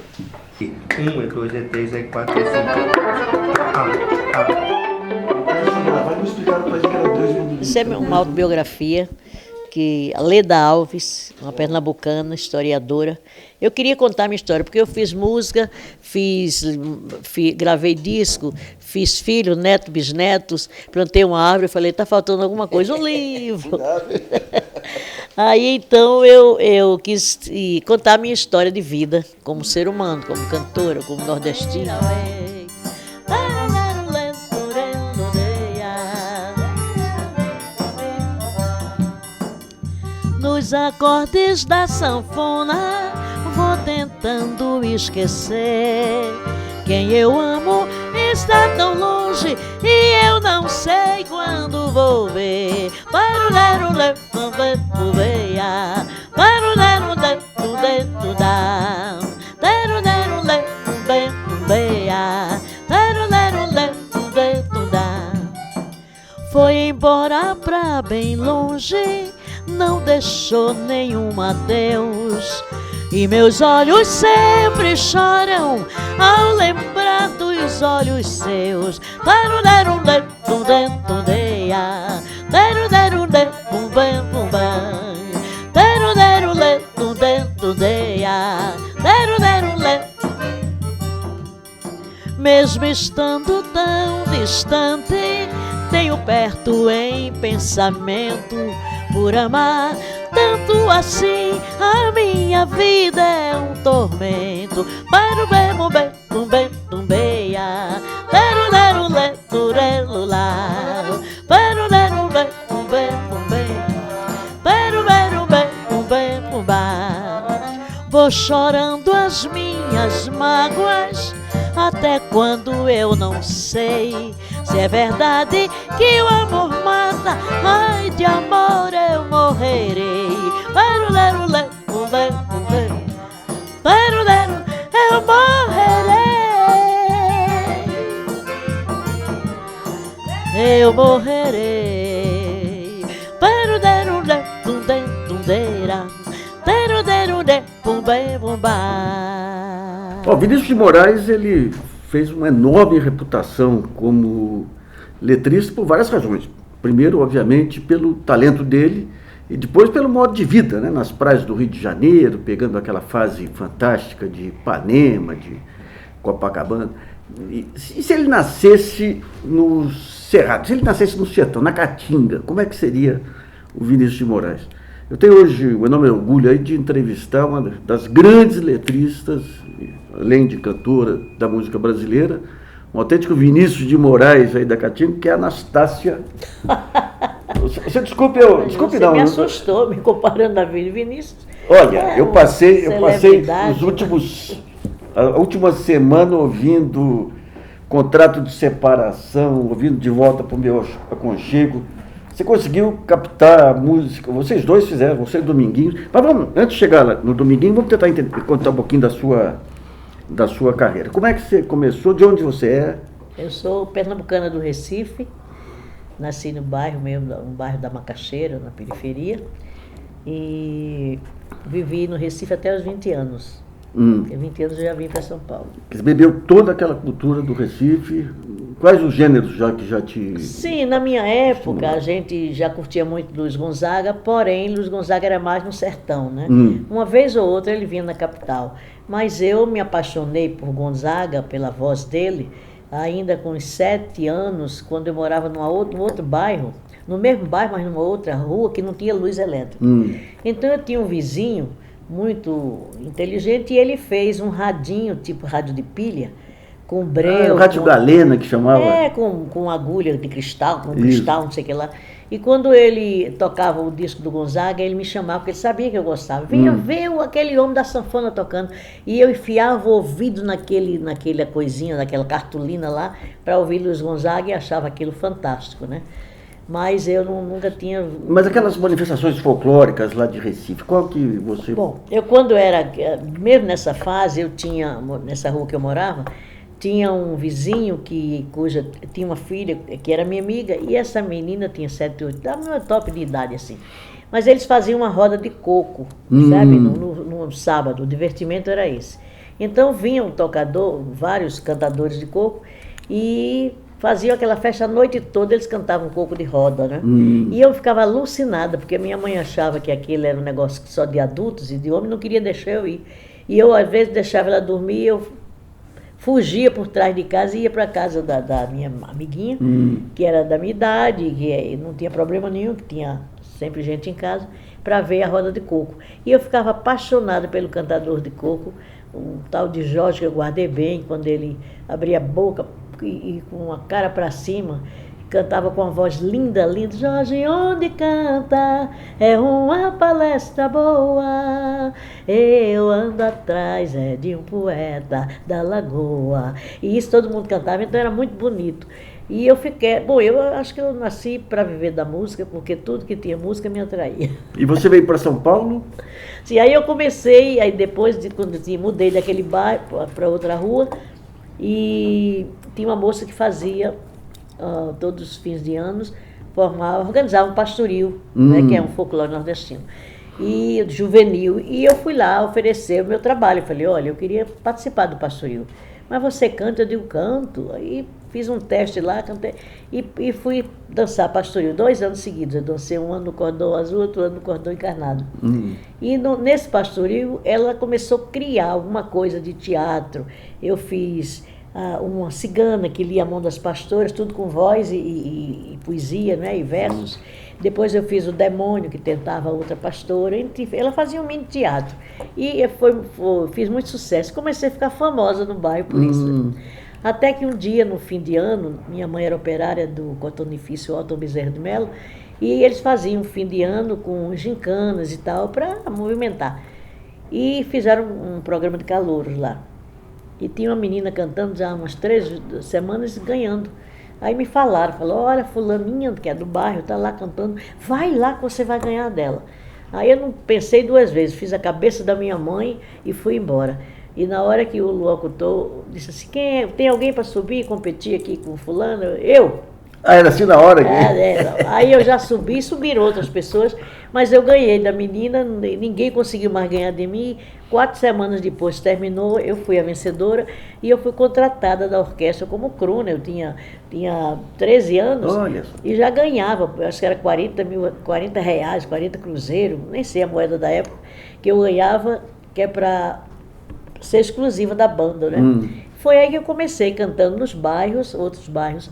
1, é 2, é 3, é 4, é 5. Isso é uma autobiografia que a Leda Alves, uma pernambucana, historiadora. Eu queria contar minha história, porque eu fiz música, gravei disco, fiz filho, neto, bisnetos, plantei uma árvore, falei, está faltando alguma coisa, um livro. Aí então eu quis contar a minha história de vida como ser humano, como cantora, como nordestina. Nos acordes da sanfona vou tentando esquecer. Quem eu amo está tão longe e eu não sei quando vou ver. Foi embora pra bem longe, não deixou nenhum adeus. E meus olhos sempre choram ao lembrar dos olhos seus. Mesmo estando tão distante, tenho perto em pensamento. Por amar tanto assim, a minha vida é um tormento. Vou chorando as minhas mágoas, até quando eu não sei se é verdade que o amor mata. Ai, de amor eu morrerei. Eu morrerei. Eu morrerei. bem bombar. Ó, Vinícius de Moraes, ele fez uma enorme reputação como letrista por várias razões. Primeiro, obviamente, pelo talento dele e depois pelo modo de vida, né? Nas praias do Rio de Janeiro, pegando aquela fase fantástica de Ipanema, de Copacabana. E se ele nascesse no Cerrado, se ele nascesse no sertão, na Caatinga, como é que seria o Vinícius de Moraes? Eu tenho hoje o enorme orgulho aí de entrevistar uma das grandes letristas, além de cantora da música brasileira, um autêntico Vinícius de Moraes aí da Caatinga, que é a Anastácia. Você desculpe, Você não. me assustou, me comparando a Vinícius. Olha, eu passei a última semana ouvindo Contrato de Separação, ouvindo De Volta para o Meu Aconchego. Você conseguiu captar a música, vocês dois fizeram, você e o Dominguinhos. Mas vamos, antes de chegar lá no Dominguinho, vamos tentar contar um pouquinho da sua carreira. Como é que você começou? De onde você é? Eu sou pernambucana do Recife, nasci no bairro mesmo, no bairro da Macaxeira, na periferia, e vivi no Recife até os 20 anos. Com 20 anos eu já vim para São Paulo. Você bebeu toda aquela cultura do Recife? Quais os gêneros que já te... Sim, na minha época a gente já curtia muito Luiz Gonzaga, porém Luiz Gonzaga era mais no sertão, né? Uma vez ou outra ele vinha na capital. Mas eu me apaixonei por Gonzaga, pela voz dele, ainda com uns 7 anos, quando eu morava num outro bairro, no mesmo bairro, mas numa outra rua, que não tinha luz elétrica. Então eu tinha um vizinho muito inteligente e ele fez um radinho, tipo rádio de pilha, com breu. Rádio Galena, que chamava? Com agulha de cristal, com cristal, não sei o que lá. E quando ele tocava o disco do Gonzaga, ele me chamava, porque ele sabia que eu gostava. Vinha ver aquele homem da sanfona tocando. E eu enfiava o ouvido naquela coisinha, naquela cartolina lá, para ouvir Luiz Gonzaga e achava aquilo fantástico, né? Mas eu nunca tinha... Mas aquelas manifestações folclóricas lá de Recife, qual que você... Bom, eu quando era... Mesmo nessa fase, eu tinha, nessa rua que eu morava, tinha um vizinho tinha uma filha que era minha amiga, e essa menina tinha 7, 8, dava meu top de idade, assim. Mas eles faziam uma roda de coco, sabe? No sábado, o divertimento era esse. Então vinha um tocador, vários cantadores de coco, e faziam aquela festa a noite toda, eles cantavam coco de roda, né? E eu ficava alucinada, porque minha mãe achava que aquilo era um negócio só de adultos e de homem, não queria deixar eu ir. E eu, às vezes, deixava ela dormir, eu fugia por trás de casa e ia para casa da minha amiguinha, que era da minha idade, que não tinha problema nenhum, que tinha sempre gente em casa, para ver a roda de coco. E eu ficava apaixonada pelo cantador de coco, um tal de Jorge, que eu guardei bem, quando ele abria a boca e com a cara para cima, cantava com uma voz linda, linda. Jorge, onde canta, é uma palestra boa, eu ando atrás, é de um poeta da lagoa. E isso todo mundo cantava, então era muito bonito. E eu fiquei... Bom, eu acho que eu nasci para viver da música, porque tudo que tinha música me atraía. E você veio para São Paulo? Sim, aí eu comecei, aí depois, quando eu mudei daquele bairro para outra rua, e tinha uma moça que fazia... todos os fins de anos, organizava um pastoril, né, que é um folclore nordestino, e juvenil, e eu fui lá oferecer o meu trabalho. Eu falei, olha, eu queria participar do pastoril, mas você canta? Eu digo, canto. Aí fiz um teste lá, cantei, e fui dançar pastoril 2 anos seguidos. Eu dancei um ano no cordão azul, outro ano no cordão encarnado. E nesse pastoril, ela começou a criar alguma coisa de teatro. Eu fiz... uma cigana que lia A Mão das Pastoras, tudo com voz e poesia, né, e versos. Depois eu fiz O Demônio, que tentava outra pastora. Ela fazia um mini teatro. E fiz muito sucesso. Comecei a ficar famosa no bairro por isso. Até que um dia, no fim de ano, minha mãe era operária do cotonifício Otton Bezerra de Mello, e eles faziam um fim de ano com gincanas e tal, para movimentar. E fizeram um programa de calouros lá. E tinha uma menina cantando já há umas 3 semanas ganhando. Aí me falaram, olha, fulaninha, que é do bairro, está lá cantando, vai lá que você vai ganhar dela. Aí eu não pensei 2 vezes, fiz a cabeça da minha mãe e fui embora. E na hora que o locutor disse assim, tem alguém para subir e competir aqui com fulano? Eu. Ah, era assim na hora? Não. Aí eu já subiram outras pessoas, mas eu ganhei da menina, ninguém conseguiu mais ganhar de mim. 4 semanas depois terminou, eu fui a vencedora e eu fui contratada da orquestra como crooner. Eu tinha 13 anos. Olha só. E já ganhava, acho que era 40 reais, 40 cruzeiros, nem sei a moeda da época, que eu ganhava, que é para ser exclusiva da banda, né? Foi aí que eu comecei cantando nos bairros, outros bairros,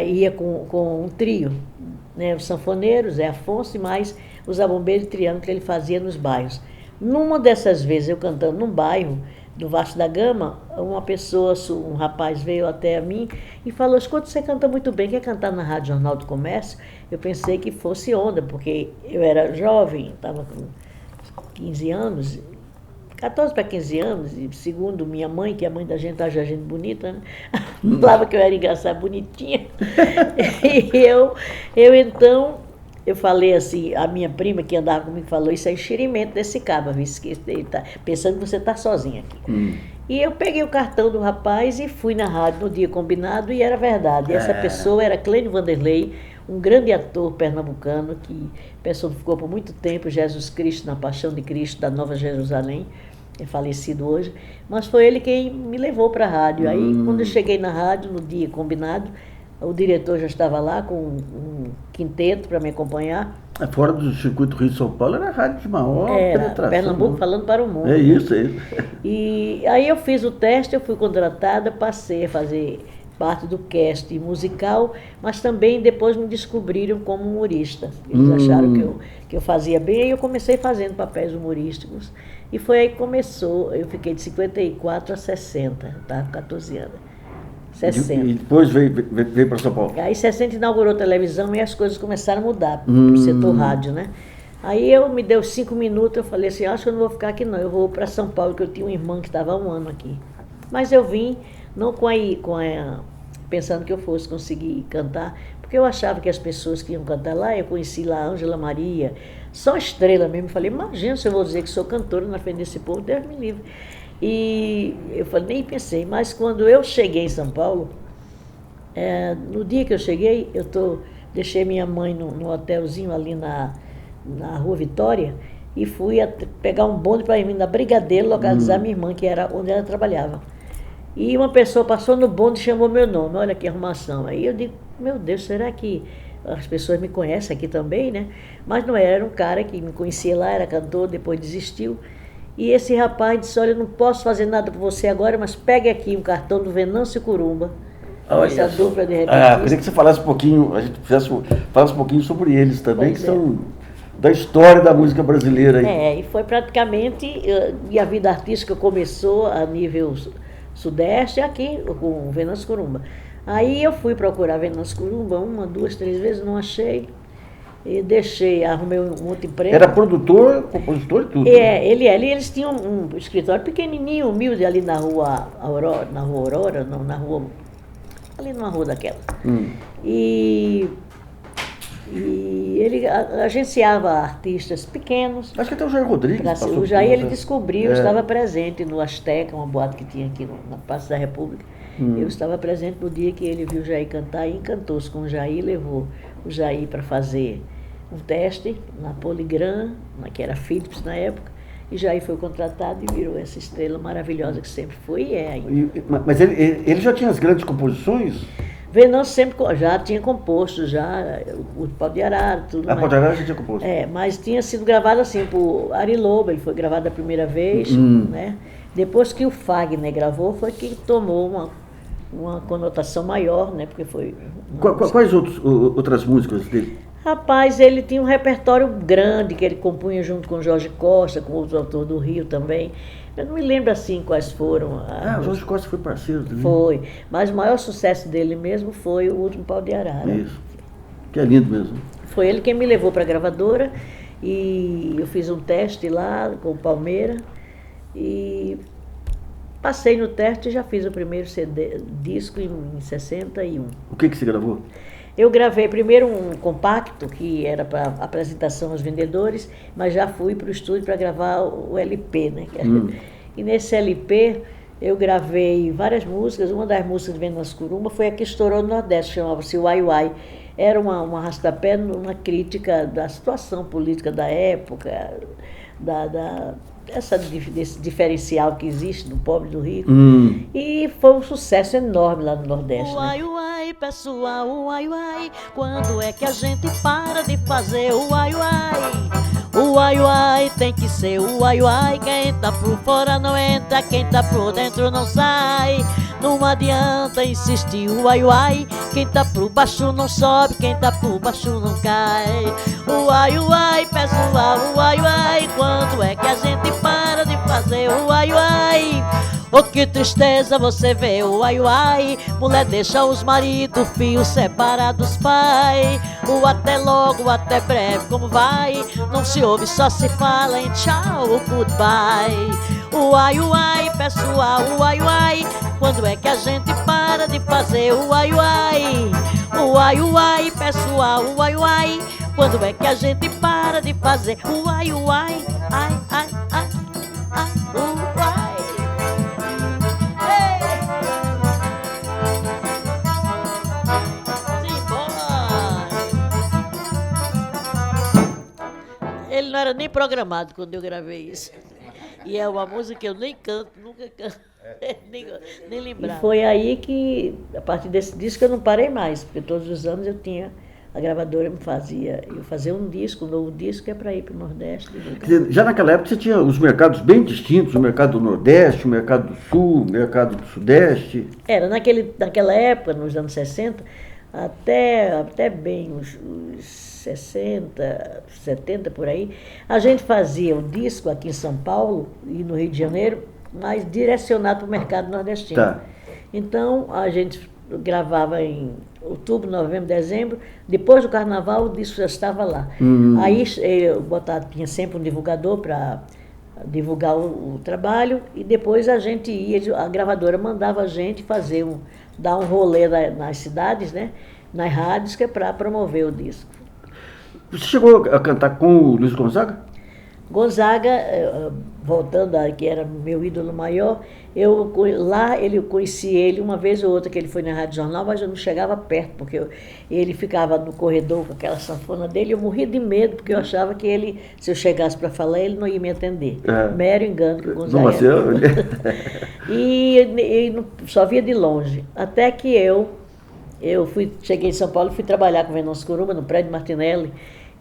ia com um trio, né? Os sanfoneiros, Zé Afonso e mais os abombeiros e triângulo que ele fazia nos bairros. Numa dessas vezes, eu cantando num bairro do Vasco da Gama, um rapaz veio até a mim e falou: escuta, você canta muito bem, quer cantar na Rádio Jornal do Comércio? Eu pensei que fosse onda, porque eu era jovem, estava com 15 anos, 14 para 15 anos, e segundo minha mãe, que a mãe da gente acha gente bonita, né? Falava que eu era engraçada, bonitinha. E então, eu falei assim, a minha prima que andava comigo falou: isso é enxerimento desse cabo, ele tá pensando que você está sozinha aqui. E eu peguei o cartão do rapaz e fui na rádio no dia combinado, e era verdade. E essa pessoa era Clênio Vanderlei, um grande ator pernambucano que personificou por muito tempo Jesus Cristo na Paixão de Cristo da Nova Jerusalém, é falecido hoje, mas foi ele quem me levou para a rádio. Aí, quando eu cheguei na rádio, no dia combinado, o diretor já estava lá com um quinteto para me acompanhar. Fora do circuito Rio de São Paulo, era rádio de maior penetração. Pernambuco falando para o mundo. É isso, é isso. E aí eu fiz o teste, eu fui contratada, passei a fazer parte do cast musical, mas também depois me descobriram como humorista. Eles acharam que eu fazia bem, e eu comecei fazendo papéis humorísticos. E foi aí que começou, eu fiquei de 54 a 60, tá? 14 anos. 60. E depois veio para São Paulo. Aí 60 inaugurou televisão e as coisas começaram a mudar para o setor rádio, né? Aí me deu 5 minutos, eu falei assim: acho que eu não vou ficar aqui não, eu vou para São Paulo, que eu tinha uma irmã que estava há 1 ano aqui. Mas eu vim, não pensando que eu fosse conseguir cantar, porque eu achava que as pessoas que iam cantar lá, eu conheci lá a Ângela Maria, só estrela mesmo. Falei: imagina se eu vou dizer que sou cantora na frente desse povo, Deus me livre. E eu falei, nem pensei, mas quando eu cheguei em São Paulo, no dia que eu cheguei, deixei minha mãe no hotelzinho ali na Rua Vitória e fui pegar um bonde para ir na Brigadeiro localizar minha irmã, que era onde ela trabalhava. E uma pessoa passou no bonde e chamou meu nome: olha que arrumação. Aí eu digo: meu Deus, será que as pessoas me conhecem aqui também, né? Mas não era um cara que me conhecia lá, era cantor, depois desistiu. E esse rapaz disse: olha, eu não posso fazer nada por você agora, mas pegue aqui um cartão do Venâncio Curumba. Essa dupla de repente. Queria que você falasse um pouquinho, falasse um pouquinho sobre eles também, que são da história da música brasileira aí. E foi praticamente, e a vida artística começou a nível sudeste aqui, com o Venâncio Curumba. Aí eu fui procurar Venâncio Curumba 1, 2, 3 vezes, não achei. E arrumei um outro emprego. Era produtor, compositor e tudo. Eles tinham um escritório pequenininho, humilde, ali na rua Aurora, ali numa rua daquela. E ele agenciava artistas pequenos. Acho que até o Jair Rodrigues. O Jair, ele descobriu, estava presente no Azteca, uma boate que tinha aqui na Praça da República. Eu estava presente no dia que ele viu o Jair cantar e encantou-se com o Jair, levou o Jair para fazer um teste na Poligram, que era Philips na época, e Jair foi contratado e virou essa estrela maravilhosa que sempre foi e é ainda. Mas ele já tinha as grandes composições? Venâncio sempre já tinha composto, o Pau de Arara, tudo. Pau de Arara já tinha composto. Mas tinha sido gravado assim por Ari Lobo, ele foi gravado a primeira vez, né? Depois que o Fagner gravou, foi que tomou uma conotação maior, né? Porque foi... Quais outras músicas dele? Rapaz, ele tinha um repertório grande que ele compunha junto com Jorge Costa, com outros autores do Rio também. Eu não me lembro assim quais foram. O Jorge Costa foi parceiro também. Foi, mas o maior sucesso dele mesmo foi o Último Pau de Arara. Isso, que é lindo mesmo. Foi ele quem me levou para a gravadora e eu fiz um teste lá com o Palmeira e passei no teste e já fiz o primeiro disco em 61. O que você gravou? Eu gravei primeiro um compacto, que era para apresentação aos vendedores, mas já fui para o estúdio para gravar o LP, né? E nesse LP eu gravei várias músicas. Uma das músicas de Venâncio Curumba foi a que estourou no Nordeste, chamava-se Uai Uai. Era um arrastapé numa crítica da situação política da época, desse diferencial que existe do pobre e do rico. E foi um sucesso enorme lá no Nordeste. Uai, uai, pessoal, uai, uai, quando é que a gente para de fazer o uai, uai? O uai, uai tem que ser o uai, uai. Quem tá por fora não entra, quem tá por dentro não sai. Não adianta insistir o uai, uai. Quem tá por baixo não sobe, quem tá por baixo não cai. O uai, uai, pessoal, o uai, uai, quando é que a gente para de fazer o uai, uai? Oh, que tristeza você vê o uai, uai. Mulher deixa os maridos, filhos separados, pai. O até logo, até breve, como vai? Não se ouve, só se fala em tchau, goodbye. Uai, uai, pessoal, uai, uai, quando é que a gente para de fazer o uai, uai? Uai, uai, pessoal, uai, uai, quando é que a gente para de fazer o uai, uai? Ai, ai, ai, ai, uai. Ele não era nem programado quando eu gravei isso. E é uma música que eu nem canto, nunca canto, nem lembrava. E foi aí que, a partir desse disco, eu não parei mais, porque todos os anos a gravadora me fazia, eu fazia um novo disco, que é para ir para o Nordeste. Quer dizer, já naquela época você tinha os mercados bem distintos, o mercado do Nordeste, o mercado do Sul, o mercado do Sudeste. Era, naquela época, nos anos 60, até bem os 60, 70 por aí, a gente fazia o disco aqui em São Paulo e no Rio de Janeiro, mas direcionado para o mercado nordestino. Tá. Então, a gente gravava em outubro, novembro, dezembro, depois do carnaval o disco já estava lá. Aí tinha sempre um divulgador para divulgar o trabalho e depois a gente ia, a gravadora mandava a gente dar um rolê nas cidades, né, nas rádios, que é para promover o disco. Você chegou a cantar com o Luiz Gonzaga? Gonzaga, voltando a que era meu ídolo maior, eu conheci ele uma vez ou outra, que ele foi na Rádio Jornal, mas eu não chegava perto, porque ele ficava no corredor com aquela sanfona dele, eu morria de medo, porque eu achava que ele, se eu chegasse para falar, ele não ia me atender. Mero engano que o Gonzaga era. E só via de longe, até que eu cheguei em São Paulo e fui trabalhar com o Venâncio Curumba, no prédio Martinelli,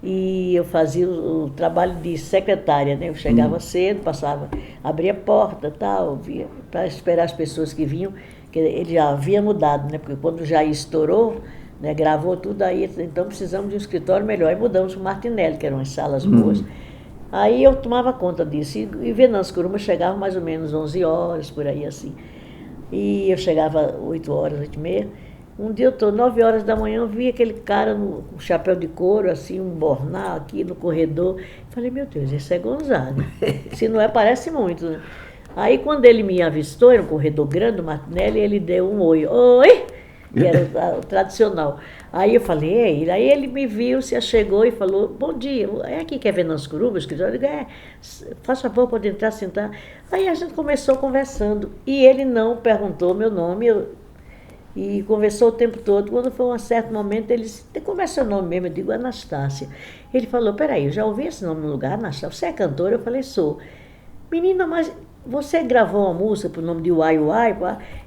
e eu fazia o trabalho de secretária, né? Eu chegava cedo, abria a porta, tal, para esperar as pessoas que vinham, que ele já havia mudado, né? Porque quando o Jair estourou, né, gravou tudo aí, então precisamos de um escritório melhor. Aí mudamos para o Martinelli, que eram as salas boas. Aí eu tomava conta disso, e Venâncio Curumba chegava mais ou menos 11 horas, por aí assim. E eu chegava 8 horas, 8h30. Um dia eu estou 9 horas da manhã, eu vi aquele cara com chapéu de couro, assim, um bornal aqui no corredor. Falei, meu Deus, esse é Gonzaga. Se não é, parece muito, né? Aí quando ele me avistou, era um corredor grande do Martinelli, ele deu um oi. Oi! Que era o tradicional. Aí eu falei, é ele. Aí ele me viu, se achegou e falou, bom dia, é aqui que é Venâncio Curumba? Eu digo, faz favor, pode entrar, sentar. Aí a gente começou conversando. E ele não perguntou meu nome, e conversou o tempo todo. Quando foi um certo momento, ele disse, como é seu nome mesmo? Eu digo, Anastácia. Ele falou, peraí, eu já ouvi esse nome no lugar, Anastácia. Você é cantora? Eu falei, sou. Menina, mas você gravou uma música por nome de Uai Uai?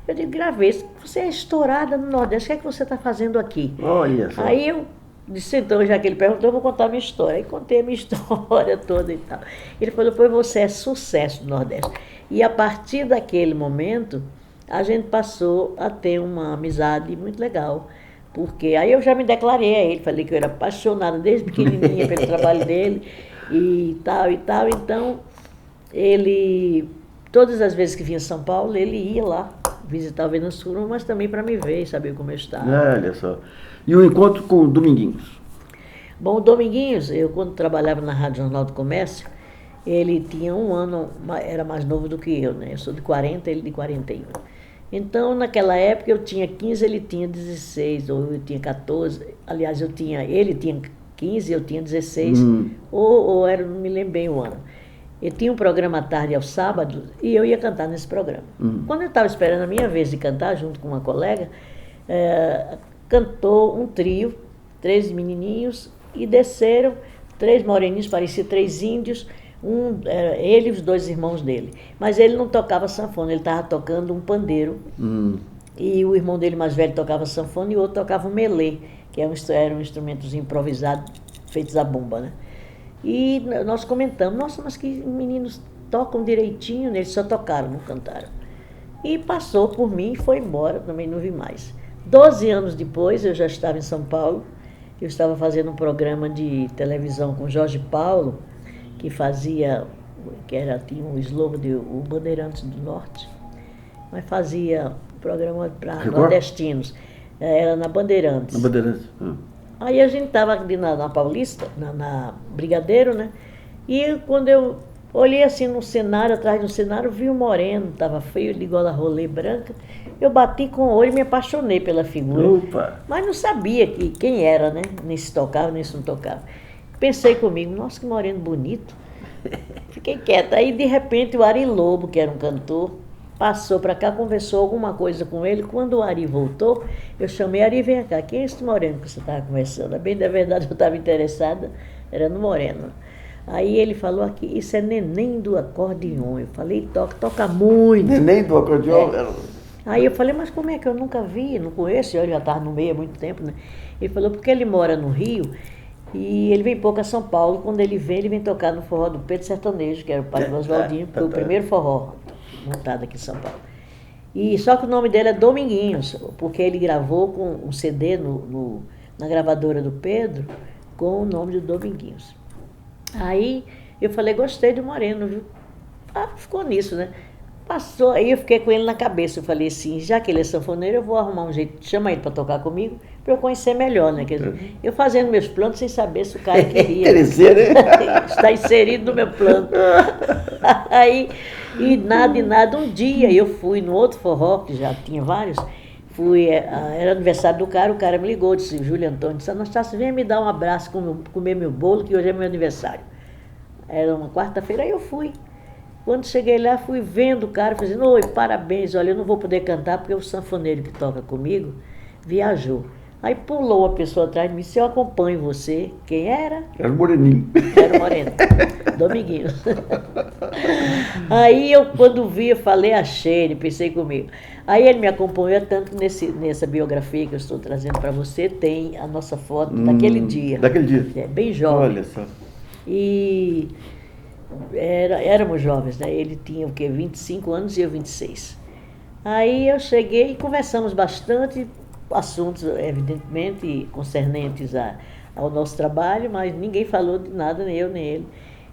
Eu digo, gravei. Você é estourada no Nordeste, o que é que você está fazendo aqui? Olha só. Aí eu disse, então, já que ele perguntou, eu vou contar a minha história. Aí contei a minha história toda e tal. Ele falou, pois você é sucesso no Nordeste. E a partir daquele momento, a gente passou a ter uma amizade muito legal, porque aí eu já me declarei a ele, falei que eu era apaixonada desde pequenininha pelo trabalho dele e tal, então ele, todas as vezes que vinha a São Paulo, ele ia lá visitar o Venâncio Curumba, mas também para me ver e saber como eu estava. Olha só. E o encontro com o Dominguinhos? Bom, o Dominguinhos, eu quando trabalhava na Rádio Jornal do Comércio, ele tinha um ano, era mais novo do que eu, né? Eu sou de 40, ele de 41. Então, naquela época, eu tinha 15, ele tinha 16, ou eu tinha 14. Aliás, ele tinha 15, eu tinha 16, ou era, não me lembro bem o ano. Eu tinha um programa à tarde aos sábados e eu ia cantar nesse programa. Quando eu estava esperando a minha vez de cantar, junto com uma colega, cantou um trio, 3 menininhos, e desceram 3 moreninhos, parecia 3 índios, ele e os 2 irmãos dele. Mas ele não tocava sanfona, ele estava tocando um pandeiro. E o irmão dele mais velho tocava sanfona e o outro tocava um melê, que eram instrumentos improvisados, feitos à bomba, né? E nós comentamos, nossa, mas que meninos tocam direitinho, né? Eles só tocaram, não cantaram. E passou por mim e foi embora, também não vi mais. 12 anos depois, eu já estava em São Paulo, eu estava fazendo um programa de televisão com Jorge Paulo, que tinha um slogan de O Bandeirantes do Norte, mas fazia um programa para nordestinos, era na Bandeirantes. Na Bandeirantes. Aí a gente estava ali na Paulista, na Brigadeiro, né? E quando eu olhei assim no cenário, atrás do cenário, vi um moreno, estava feio, de gola rolê branca. Eu bati com o olho e me apaixonei pela figura. Opa. Mas não sabia quem era, né? Nem se tocava, nem se não tocava. Pensei comigo, nossa, que moreno bonito. Fiquei quieta. Aí, de repente, o Ari Lobo, que era um cantor, passou para cá, conversou alguma coisa com ele. Quando o Ari voltou, eu chamei, Ari, vem cá, quem é esse moreno que você estava conversando? Bem, da verdade, eu estava interessada, era no moreno. Aí ele falou aqui, isso é Neném do Acordeon. Eu falei, toca muito. Neném do Acordeon? Aí eu falei, mas como é que eu nunca vi, não conheço, eu já estava no meio há muito tempo, né? Ele falou, porque ele mora no Rio e ele vem pouco a São Paulo. Quando ele vem tocar no forró do Pedro Sertanejo, que era o pai do Oswaldinho, foi o primeiro forró montado aqui em São Paulo. E só que o nome dele é Dominguinhos, porque ele gravou com um CD na gravadora do Pedro com o nome de Dominguinhos. Aí eu falei, gostei do moreno, viu? Ficou nisso, né? Passou, aí eu fiquei com ele na cabeça, eu falei assim, já que ele é sanfoneiro, eu vou arrumar um jeito, chama ele para tocar comigo, para eu conhecer melhor, né? Quer dizer, eu fazendo meus planos sem saber se o cara queria. Está inserido no meu plano. Aí, e nada, um dia eu fui no outro forró, que já tinha vários, era aniversário do cara, o cara me ligou, disse, Júlio Antônio, disse, Anastácio, venha me dar um abraço, comer meu bolo, que hoje é meu aniversário. Era uma quarta-feira, aí eu fui. Quando cheguei lá, fui vendo o cara, fazendo, oi, parabéns, olha, eu não vou poder cantar porque o sanfoneiro que toca comigo viajou. Aí pulou a pessoa atrás de mim, disse, eu acompanho você. Quem era? Era o Moreninho. Era o Moreno, Dominguinhos. Aí eu, quando vi, eu falei, achei, ele pensei comigo. Aí ele me acompanhou, tanto nessa biografia que eu estou trazendo para você, tem a nossa foto daquele dia. Daquele dia? Bem jovem. Olha só. E éramos jovens, né? Ele tinha o quê? 25 anos e eu 26. Aí eu cheguei e conversamos bastante, assuntos evidentemente concernentes ao nosso trabalho, mas ninguém falou de nada, nem eu nem ele.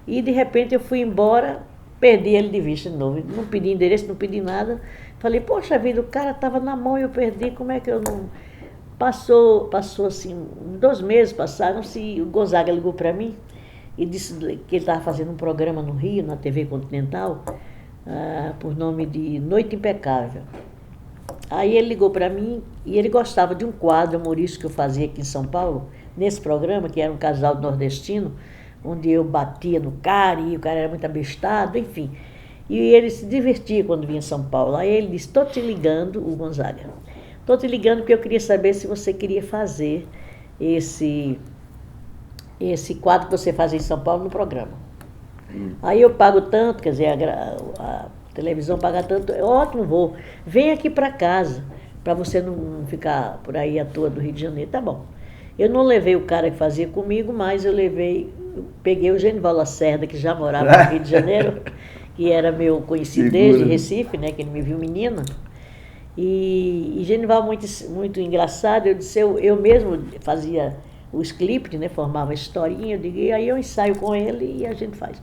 E de repente eu fui embora, perdi ele de vista de novo. Não pedi endereço, não pedi nada. Falei, poxa vida, o cara estava na mão e eu perdi, como é que eu não... Passou assim, 2 meses passaram-se, o Gonzaga ligou para mim e disse que ele estava fazendo um programa no Rio, na TV Continental, por nome de Noite Impecável. Aí ele ligou para mim e ele gostava de um quadro humorístico que eu fazia aqui em São Paulo, nesse programa, que era um casal nordestino, onde eu batia no cara e o cara era muito abestado, enfim. E ele se divertia quando vinha em São Paulo. Aí ele disse, estou te ligando, o Gonzaga, estou te ligando porque eu queria saber se você queria fazer esse quadro que você faz em São Paulo no programa. Aí eu pago tanto, quer dizer, a televisão paga tanto, ótimo, vou. Vem aqui para casa, para você não ficar por aí à toa do Rio de Janeiro. Tá bom. Eu não levei o cara que fazia comigo, mas eu peguei o Genival Lacerda, que já morava no Rio de Janeiro, que era meu conhecido desde Recife, né, que ele me viu menina. E Genival muito, muito engraçado, eu disse, eu mesmo fazia o script, né, formava a historinha, eu digo, e aí eu ensaio com ele e a gente faz.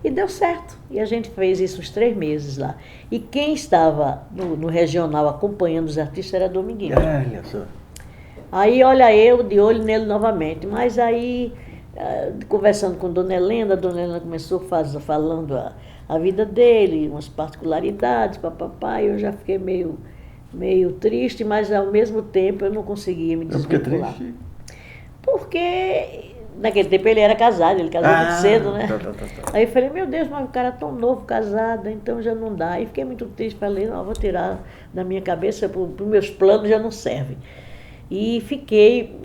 E deu certo. E a gente fez isso uns 3 meses lá. E quem estava no regional acompanhando os artistas era Dominguinhos. Olha só. Aí, olha, eu de olho nele novamente. Mas aí, conversando com Dona Helena começou falando a vida dele, umas particularidades, papapá, e eu já fiquei meio triste, mas ao mesmo tempo eu não conseguia me desvincular. Triste? Porque naquele tempo ele era casado, ele casou muito cedo, né? Tá. Aí eu falei, meu Deus, mas o cara é tão novo, casado, então já não dá. Aí fiquei muito triste, falei, não, vou tirar da minha cabeça, para os meus planos já não servem. E fiquei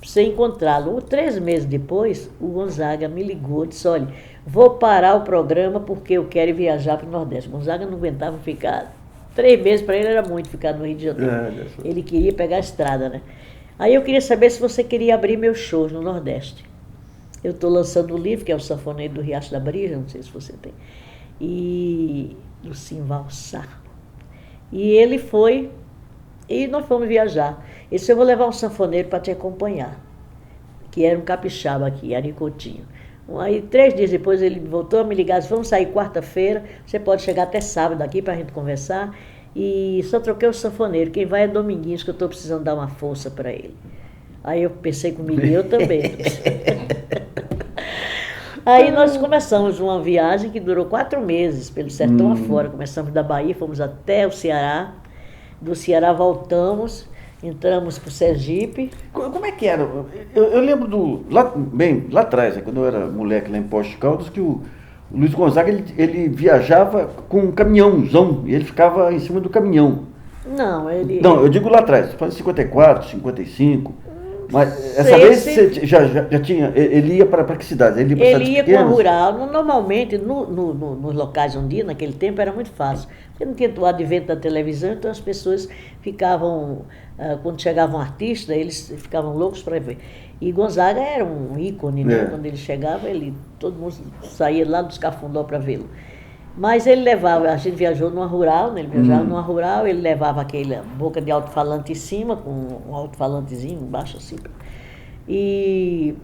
sem encontrá-lo. 3 meses depois, o Gonzaga me ligou, disse, olha, vou parar o programa porque eu quero viajar para o Nordeste. O Gonzaga não aguentava ficar, 3 meses para ele era muito ficar no Rio de Janeiro. Ele queria pegar a estrada, né? Aí eu queria saber se você queria abrir meus shows no Nordeste. Eu estou lançando um livro, que é o Sanfoneiro do Riacho da Brisa, não sei se você tem, e do Simval Sá. E ele foi, e nós fomos viajar. Ele disse, eu vou levar um sanfoneiro para te acompanhar, que era um capixaba aqui, Aricotinho. Aí 3 dias depois ele voltou a me ligar, disse, vamos sair quarta-feira, você pode chegar até sábado aqui para a gente conversar. E só troquei o sanfoneiro, quem vai é Dominguinhos, que eu estou precisando dar uma força para ele. Aí eu pensei comigo, eu também. Aí nós começamos uma viagem que durou 4 meses, pelo sertão afora. Começamos da Bahia, fomos até o Ceará. Do Ceará voltamos, entramos para o Sergipe. Como é que era? Eu lembro lá atrás, quando eu era moleque lá em Poços de Caldas, que o Luiz Gonzaga ele viajava com um caminhãozão e ele ficava em cima do caminhão. Não, Não, eu digo lá atrás, foi em 54, 55. Mas essa vez você já tinha. Ele ia para que cidade? Ele ia para rural. Normalmente, nos locais onde ia, naquele tempo, era muito fácil. Porque não tinha o advento da televisão, então as pessoas ficavam. Quando chegava um artista, eles ficavam loucos para ver. E Gonzaga era um ícone, né? Quando ele chegava, todo mundo saía lá dos Cafundó para vê-lo. Mas ele levava, a gente viajou numa rural, né? Ele viajava numa rural, ele levava aquela boca de alto-falante em cima, com um alto-falantezinho embaixo assim. E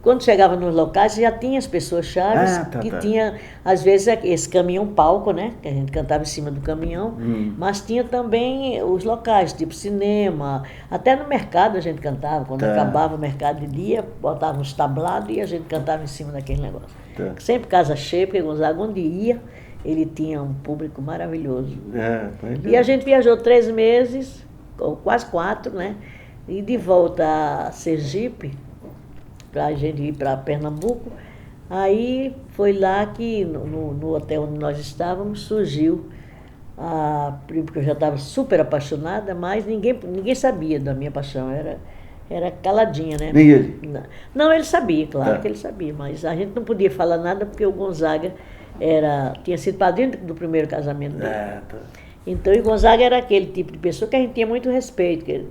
quando chegava nos locais, já tinha as pessoas chaves, tinha, às vezes, esse caminhão-palco, né? Que a gente cantava em cima do caminhão, mas tinha também os locais, tipo cinema, até no mercado a gente cantava, quando acabava o mercado de dia, botava uns tablados e a gente cantava em cima daquele negócio. Sempre casa cheia, porque Gonzaga, onde ia, ele tinha um público maravilhoso. E a gente viajou 3 meses, ou quase 4, né? E de volta a Sergipe, para a gente ir para Pernambuco. Aí foi lá que, no hotel onde nós estávamos, surgiu porque eu já estava super apaixonada, mas ninguém sabia da minha paixão, era caladinha, né? Nem ele? Não, ele sabia, claro que ele sabia, mas a gente não podia falar nada porque o Gonzaga tinha sido padrinho do primeiro casamento dele. Então, o Gonzaga era aquele tipo de pessoa que a gente tinha muito respeito, que ele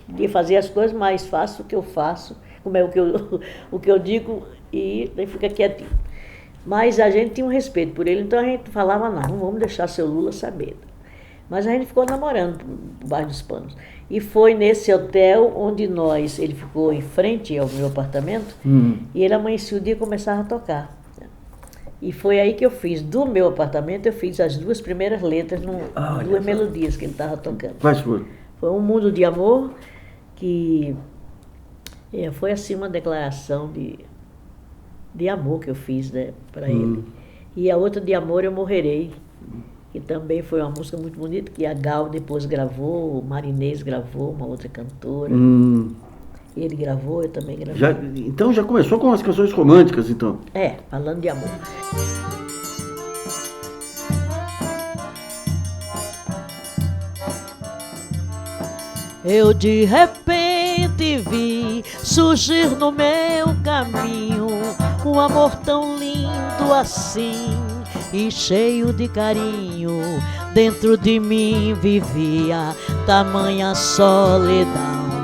podia fazer as coisas mais fácil do que eu faço, como é o que eu digo, e daí fica quietinho. Mas a gente tinha um respeito por ele, então a gente falava, não vamos deixar seu Lula saber. Mas a gente ficou namorando por baixo dos panos. E foi nesse hotel onde ele ficou em frente ao meu apartamento, e ele amanhecia o dia e começava a tocar. E foi aí que eu fiz, do meu apartamento, eu fiz as 2 primeiras letras, 2 melodias que ele estava tocando. Quais foram? Foi Um Mundo de Amor, que foi assim uma declaração de amor que eu fiz, né, para ele. E a outra, De Amor Eu Morrerei, que também foi uma música muito bonita, que a Gal depois gravou, o Marinês gravou, uma outra cantora. Ele gravou, eu também gravei. Então já começou com as canções românticas, então? Falando de amor. Eu de repente vi surgir no meu caminho um amor tão lindo assim e cheio de carinho. Dentro de mim vivia tamanha solidão,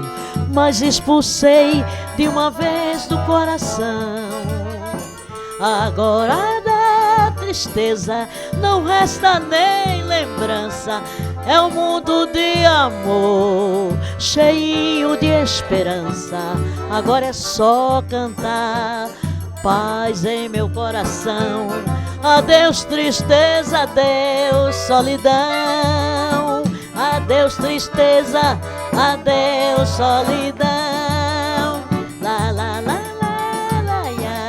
mas expulsei de uma vez do coração. Agora da tristeza não resta nem lembrança. É um mundo de amor, cheio de esperança. Agora é só cantar paz em meu coração. Adeus tristeza, adeus solidão. Adeus tristeza, adeus solidão. La la la la la ya.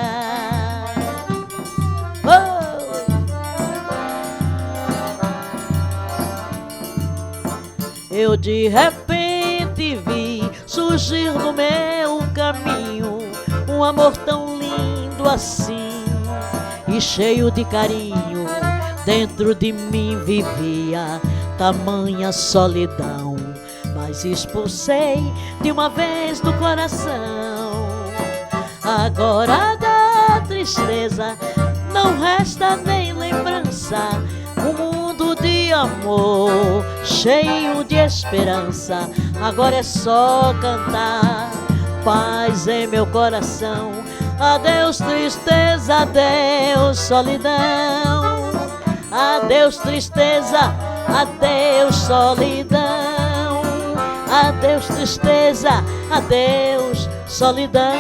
Eu de repente vi surgir no meu caminho um amor tão lindo assim e cheio de carinho, dentro de mim vivia tamanha solidão, mas expulsei de uma vez do coração. Agora da tristeza não resta nem lembrança, um mundo de amor cheio de esperança. Agora é só cantar paz em meu coração. Adeus tristeza, adeus solidão. Adeus tristeza, adeus solidão. Adeus tristeza, adeus solidão.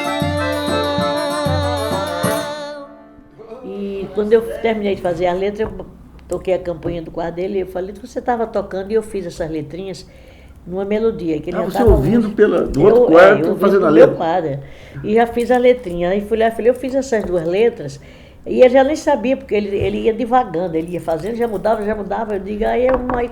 E quando eu terminei de fazer a letra, eu toquei a campainha do quarto dele e eu falei, você estava tocando, e eu fiz essas letrinhas numa melodia. Que ele já você tava ouvindo do outro quarto, eu fazendo a letra? letra? Meu quadro. E já fiz a letrinha. Aí fui lá e falei, eu fiz essas duas letras, e ele já nem sabia, porque ele ia devagando, ele ia fazendo, já mudava. Eu digo, aí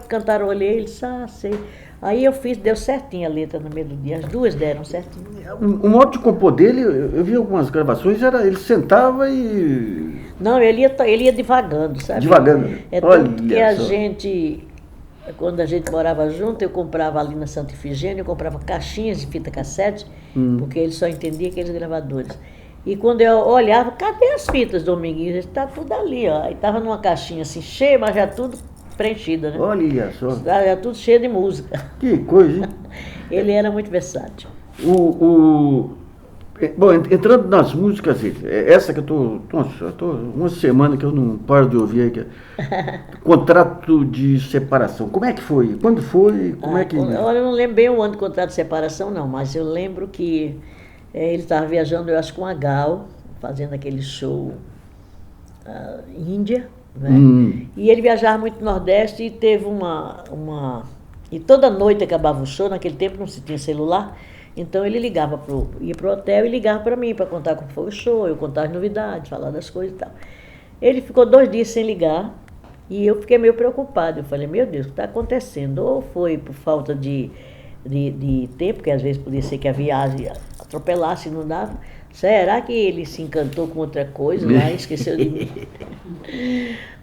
cantarolei, ele disse, sei. Aí eu fiz, deu certinho a letra na melodia, as duas deram certinho. O modo de compor dele, eu vi algumas gravações, ele sentava e... Não, ele ia devagando, sabe? Devagando. É tanto que a gente, quando a gente morava junto, eu comprava ali na Santa Ifigênia, eu comprava caixinhas de fita cassete, porque ele só entendia aqueles gravadores. E quando eu olhava, cadê as fitas, Dominguinhos? Está tudo ali, ó. E estava numa caixinha assim, cheia, mas já tudo preenchida, né? Olha só. Já tudo cheio de música. Que coisa, hein? Ele era muito versátil. Bom, entrando nas músicas, essa que eu tô uma semana que eu não paro de ouvir aí, que é Contrato de Separação. Como é que foi? Quando foi? Como é que... Olha, eu não lembro bem o ano do contrato de separação, não, mas eu lembro que ele estava viajando, eu acho, com a Gal, fazendo aquele show Índia, né? E ele viajava muito no Nordeste e teve E toda noite acabava o show, naquele tempo não se tinha celular, então ele ia pro hotel e ligava para mim, para contar como foi o show, eu contar as novidades, falar das coisas e tal. Ele ficou 2 dias sem ligar e eu fiquei meio preocupado. Eu falei, meu Deus, o que está acontecendo? Ou foi por falta de tempo, que às vezes podia ser que a viagem atropelasse e não dava. Será que ele se encantou com outra coisa lá e esqueceu de mim?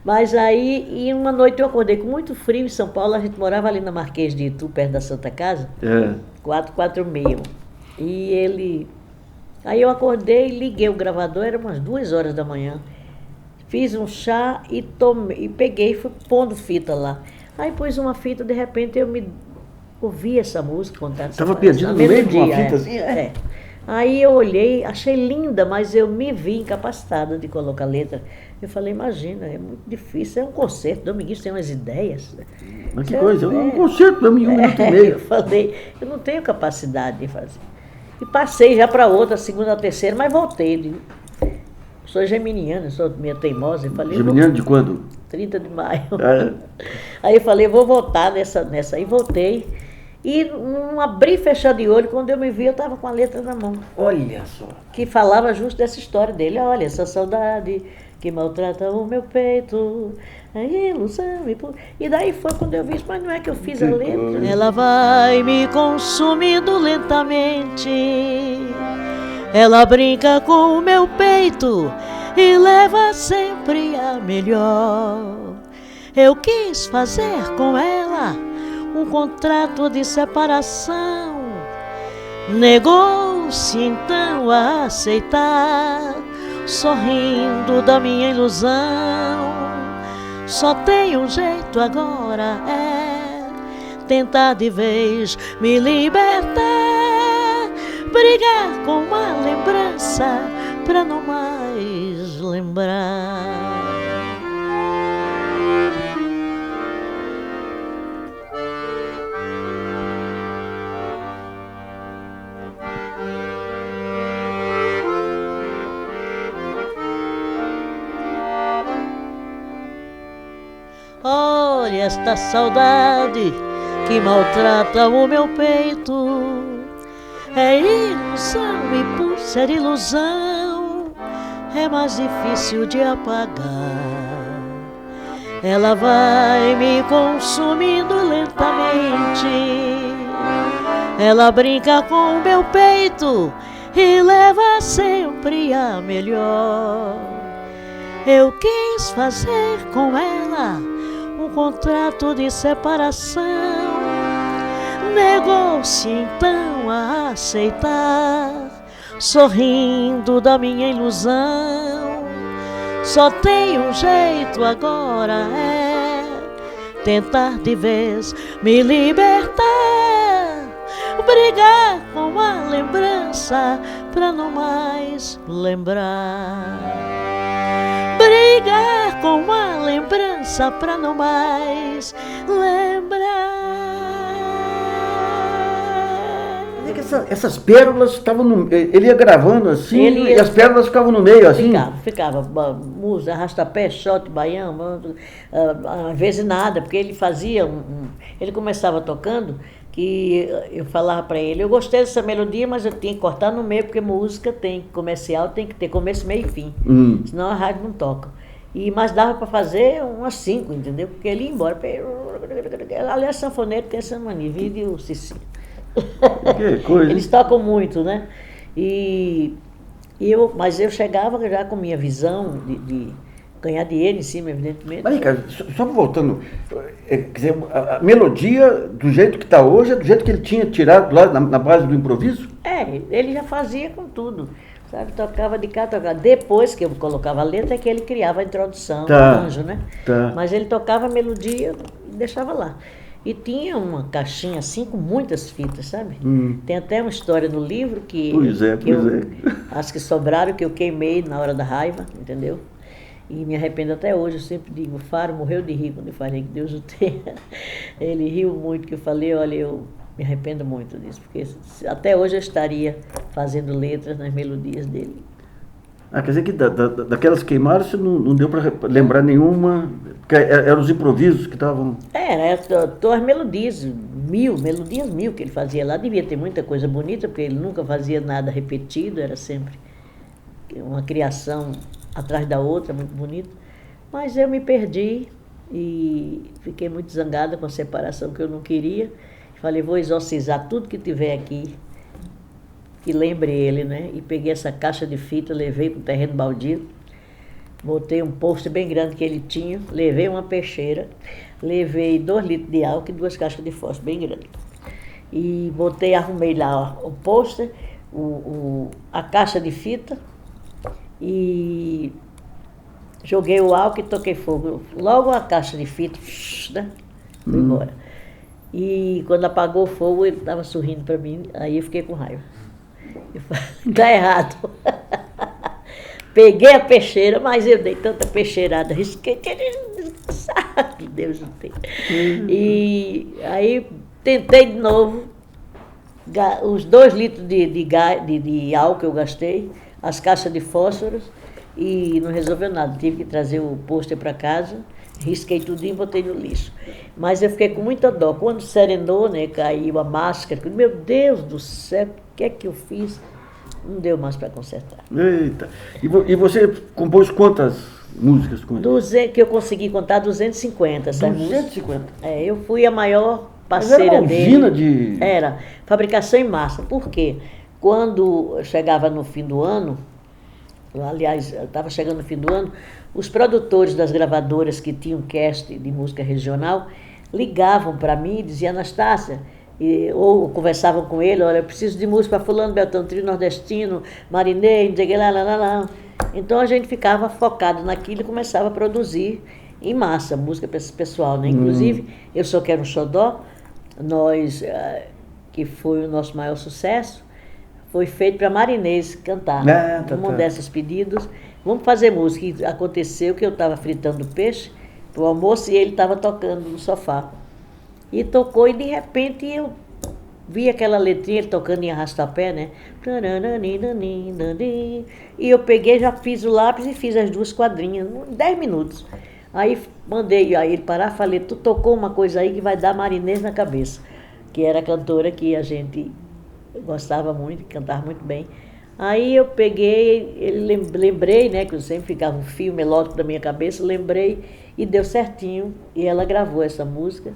Mas aí, uma noite eu acordei com muito frio em São Paulo, a gente morava ali na Marquês de Itu, perto da Santa Casa, 446. Aí eu acordei, liguei o gravador, era umas 2 horas da manhã, fiz um chá e peguei e fui pondo fita lá. Aí pus uma fita, de repente eu ouvi essa música. Estava perdido no meio de uma fita assim? Aí eu olhei, achei linda, mas eu me vi incapacitada de colocar letra. Eu falei, imagina, é muito difícil, é um concerto, Dominguinhos tem umas ideias. Mas que coisa, um concerto para mim, 1 minuto e meio. Eu falei, eu não tenho capacidade de fazer. E passei já para outra, segunda, terceira, mas voltei. Sou geminiana, sou meio teimosa. Eu falei, geminiana de quando? 30 de maio. Aí eu falei, vou voltar nessa. Aí voltei. E não abri e fechar de olho, quando eu me vi, eu estava com a letra na mão. Olha só. Que falava justo dessa história dele. Olha, essa saudade que maltrata o meu peito, a ilusão e daí foi quando eu vi isso, mas não é que eu fiz a letra. Ela vai me consumindo lentamente, ela brinca com o meu peito e leva sempre a melhor. Eu quis fazer com ela um contrato de separação, negou-se então a aceitar, sorrindo da minha ilusão. Só tem um jeito agora, tentar de vez me libertar, brigar com uma lembrança pra não mais lembrar. Olha esta saudade que maltrata o meu peito, é ilusão e por ser ilusão é mais difícil de apagar. Ela vai me consumindo lentamente, ela brinca com o meu peito e leva sempre a melhor. Eu quis fazer com ela um contrato de separação, negou-se então a aceitar, sorrindo da minha ilusão. Só tem um jeito agora, é tentar de vez me libertar, brigar com a lembrança pra não mais lembrar. Brigar com a lembrança pra não mais lembrar. Essas pérolas estavam no... Ele ia gravando assim, e as pérolas ficavam no meio assim? Ficava música, arrastapé, shot, baião, às vezes nada, porque ele fazia ele começava tocando, que eu falava para ele, eu gostei dessa melodia, mas eu tinha que cortar no meio, porque música comercial tem que ter começo, meio e fim, senão a rádio não toca. Mas dava para fazer umas 5, entendeu? Porque ele ia embora. Aliás, sanfoneiro tem essa mania, vive o Cici. Que coisa. Eles tocam muito, né? Mas eu chegava já com minha visão de ganhar dinheiro em cima, evidentemente. Mas, cara, só voltando, quer dizer, a melodia, do jeito que está hoje, é do jeito que ele tinha tirado lá na base do improviso? Ele já fazia com tudo, sabe? Tocava de cá, tocava. Depois que eu colocava a letra, é que ele criava a introdução, o arranjo, né? Tá. Mas ele tocava a melodia e deixava lá. E tinha uma caixinha assim com muitas fitas, sabe? Tem até uma história no livro que, as que sobraram, que eu queimei na hora da raiva, entendeu? E me arrependo até hoje, eu sempre digo, o Faro morreu de rir quando eu falei que Deus o tenha. Ele riu muito que eu falei, olha, eu me arrependo muito disso, porque até hoje eu estaria fazendo letras nas melodias dele. Quer dizer que daquelas queimadas você não deu para lembrar nenhuma, porque eram os improvisos que estavam... As melodias, melodias mil que ele fazia lá, devia ter muita coisa bonita, porque ele nunca fazia nada repetido, era sempre uma criação atrás da outra, muito bonita. Mas eu me perdi e fiquei muito zangada com a separação que eu não queria. Falei, vou exorcizar tudo que tiver aqui, que lembre ele, né? E peguei essa caixa de fita, levei para o terreno baldio, botei um pôster bem grande que ele tinha, levei uma peixeira, levei 2 litros de álcool e 2 caixas de fósforo bem grandes. E arrumei lá o pôster, a caixa de fita, e joguei o álcool e toquei fogo. Logo a caixa de fita, né? Foi embora. E quando apagou o fogo, ele estava sorrindo para mim, aí eu fiquei com raiva. Eu falei, tá errado. Peguei a peixeira, mas eu dei tanta peixeirada, risquei, que Deus não tem. E aí tentei de novo, os 2 litros de álcool que eu gastei, as caixas de fósforos, e não resolveu nada. Tive que trazer o pôster para casa, risquei tudinho e botei no lixo. Mas eu fiquei com muita dó. Quando serenou, né, caiu a máscara, meu Deus do céu, o que é que eu fiz? Não deu mais para consertar. Eita! E você compôs quantas músicas com ele? Que eu consegui contar 250. 250? Eu fui a maior parceira era uma dele. usina de... Era, fabricação em massa. Por quê? Quando chegava no fim do ano, aliás, estava chegando no fim do ano, os produtores das gravadoras que tinham cast de música regional ligavam para mim e diziam, Anastácia, ou conversavam com ele, olha, eu preciso de música para fulano, Beltrano, trio nordestino, marinês, não sei o que lá. Então a gente ficava focado naquilo e começava a produzir em massa, música para esse pessoal, né? Inclusive, Eu Só Quero um Xodó, que foi o nosso maior sucesso, foi feito para marinês cantar. Uma desses pedidos, vamos fazer música. E aconteceu que eu estava fritando peixe para o almoço e ele estava tocando no sofá. E tocou, e de repente eu vi aquela letrinha, ele tocando em arrastapé, né? E eu peguei, já fiz o lápis e fiz as 2 quadrinhas, em 10 minutos. Aí mandei ele parar, falei, tu tocou uma coisa aí que vai dar marinês na cabeça. Que era a cantora que a gente gostava muito, cantava muito bem. Aí eu peguei, lembrei, né, que eu sempre ficava um fio melódico da minha cabeça, lembrei e deu certinho. E ela gravou essa música.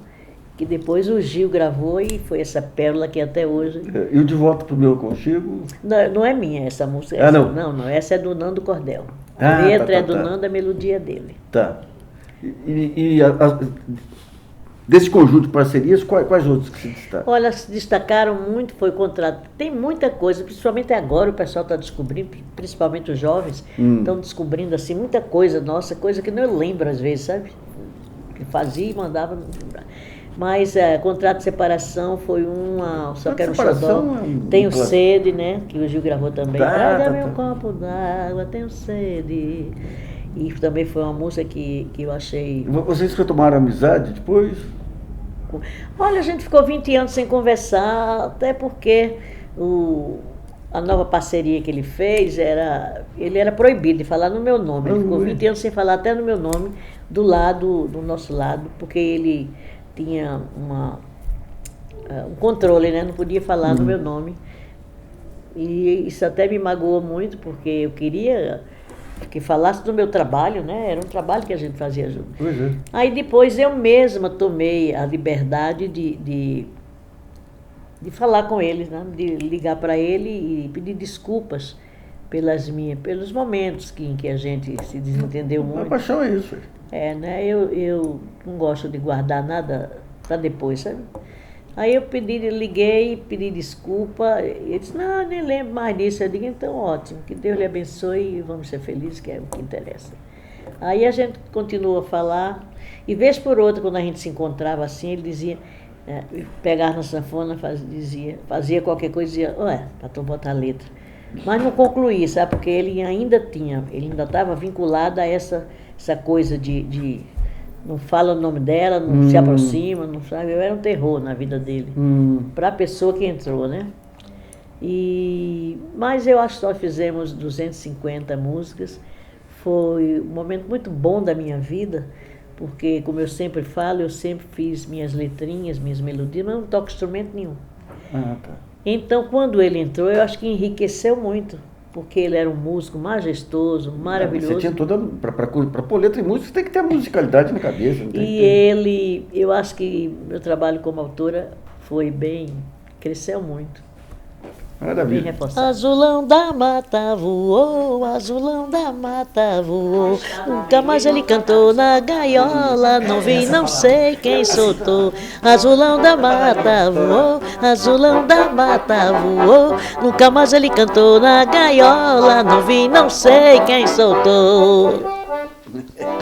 que depois o Gil gravou e foi essa pérola que até hoje... E o De Volta pro Meu Aconchego? Não é minha essa música. Ah, essa, não? Não, essa é do Nando Cordel. A letra é do Nando, a melodia é dele. Tá. Desse conjunto de parcerias, quais outros que se destacam? Olha, se destacaram muito, foi contrato. Tem muita coisa, principalmente agora o pessoal está descobrindo, principalmente os jovens, estão descobrindo assim muita coisa nossa, coisa que não eu lembro às vezes, sabe? Que fazia e mandava não lembrar. Mas contrato de separação foi uma, só quero um xodó. Tenho sede, né? Que o Gil gravou também. Traga meu copo d'água, tenho sede. E também foi uma música que eu achei... Vocês retomaram a amizade depois? Olha, a gente ficou 20 anos sem conversar, até porque a nova parceria que ele fez, ele era proibido de falar no meu nome. Ele ficou 20 anos sem falar até no meu nome, do nosso lado, porque ele tinha um controle, né? Não podia falar no meu nome. E isso até me magoou muito, porque eu queria que falasse do meu trabalho, né? Era um trabalho que a gente fazia junto. Pois é. Aí depois eu mesma tomei a liberdade de falar com ele, né? De ligar para ele e pedir desculpas pelos momentos em que a gente se desentendeu muito. A paixão é isso. Né? Eu não gosto de guardar nada para depois, sabe? Aí eu liguei, pedi desculpa, e ele disse, não, nem lembro mais disso. Eu digo, então ótimo, que Deus lhe abençoe e vamos ser felizes, que é o que interessa. Aí a gente continuou a falar, e vez por outra, quando a gente se encontrava assim, ele dizia, pegava na sanfona, fazia qualquer coisa, dizia, para tu botar a letra. Mas não concluí, sabe, porque ele ainda estava vinculado a essa coisa de não fala o nome dela, não se aproxima, não sabe. Eu era um terror na vida dele, para a pessoa que entrou, né? Mas eu acho que nós fizemos 250 músicas, foi um momento muito bom da minha vida, porque, como eu sempre falo, eu sempre fiz minhas letrinhas, minhas melodias, mas não toco instrumento nenhum. Ah, tá. Então, quando ele entrou, eu acho que enriqueceu muito, porque ele era um músico majestoso, maravilhoso. Você tinha toda... Para pôr letra e música, você tem que ter a musicalidade na cabeça. Eu acho que meu trabalho como autora cresceu muito. Maravilha. Bem reforçado. Azulão da mata voou, azulão da mata voou. Nunca mais ele cantou na gaiola, não vi, não sei quem soltou. Azulão da mata voou, azulão da mata voou. Nunca mais ele cantou na gaiola, não vi, não sei quem soltou.